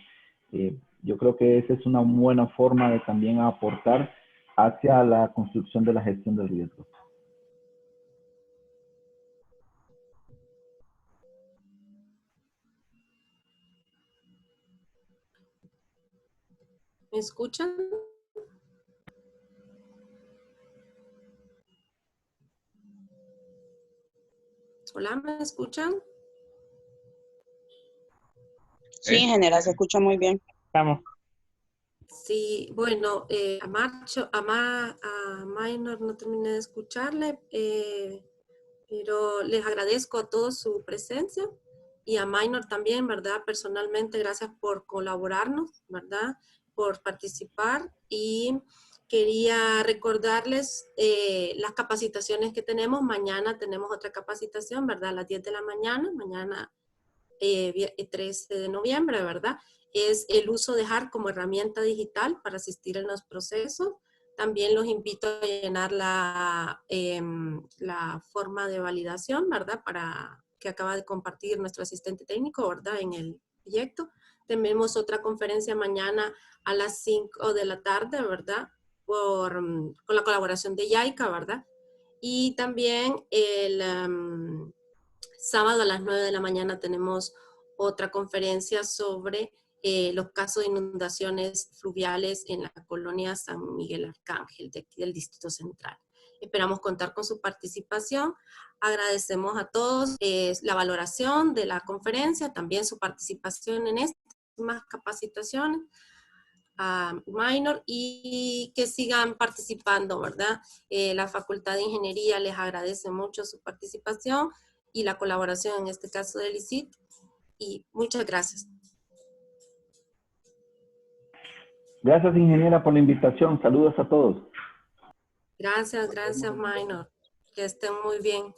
Yo creo que esa es una buena forma de también aportar hacia la construcción de la gestión del riesgo. ¿Me escuchan? Hola, ¿me escuchan? Sí, en general se escucha muy bien. Estamos. Sí, bueno, a Minor no terminé de escucharle, pero les agradezco a todos su presencia y a Minor también, ¿verdad? Personalmente, gracias por colaborarnos, ¿verdad? Por participar, y quería recordarles las capacitaciones que tenemos. Mañana tenemos otra capacitación, ¿verdad? A las 10 de la mañana, mañana 13 de noviembre, ¿verdad? Es el uso de HART como herramienta digital para asistir en los procesos. También los invito a llenar la forma de validación, ¿verdad? Que acaba de compartir nuestro asistente técnico, ¿verdad? En el proyecto. Tenemos otra conferencia mañana a las 5 de la tarde, ¿verdad? Con la colaboración de YAICA, ¿verdad? Y también el sábado a las 9 de la mañana tenemos otra conferencia sobre los casos de inundaciones fluviales en la colonia San Miguel Arcángel, de aquí del Distrito Central. Esperamos contar con su participación. Agradecemos a todos la valoración de la conferencia, también su participación en estas capacitaciones minor, y que sigan participando, ¿verdad? La Facultad de Ingeniería les agradece mucho su participación y la colaboración en este caso del ICIT, y muchas gracias. Gracias, ingeniera, por la invitación. Saludos a todos. Gracias, Minor. Que estén muy bien.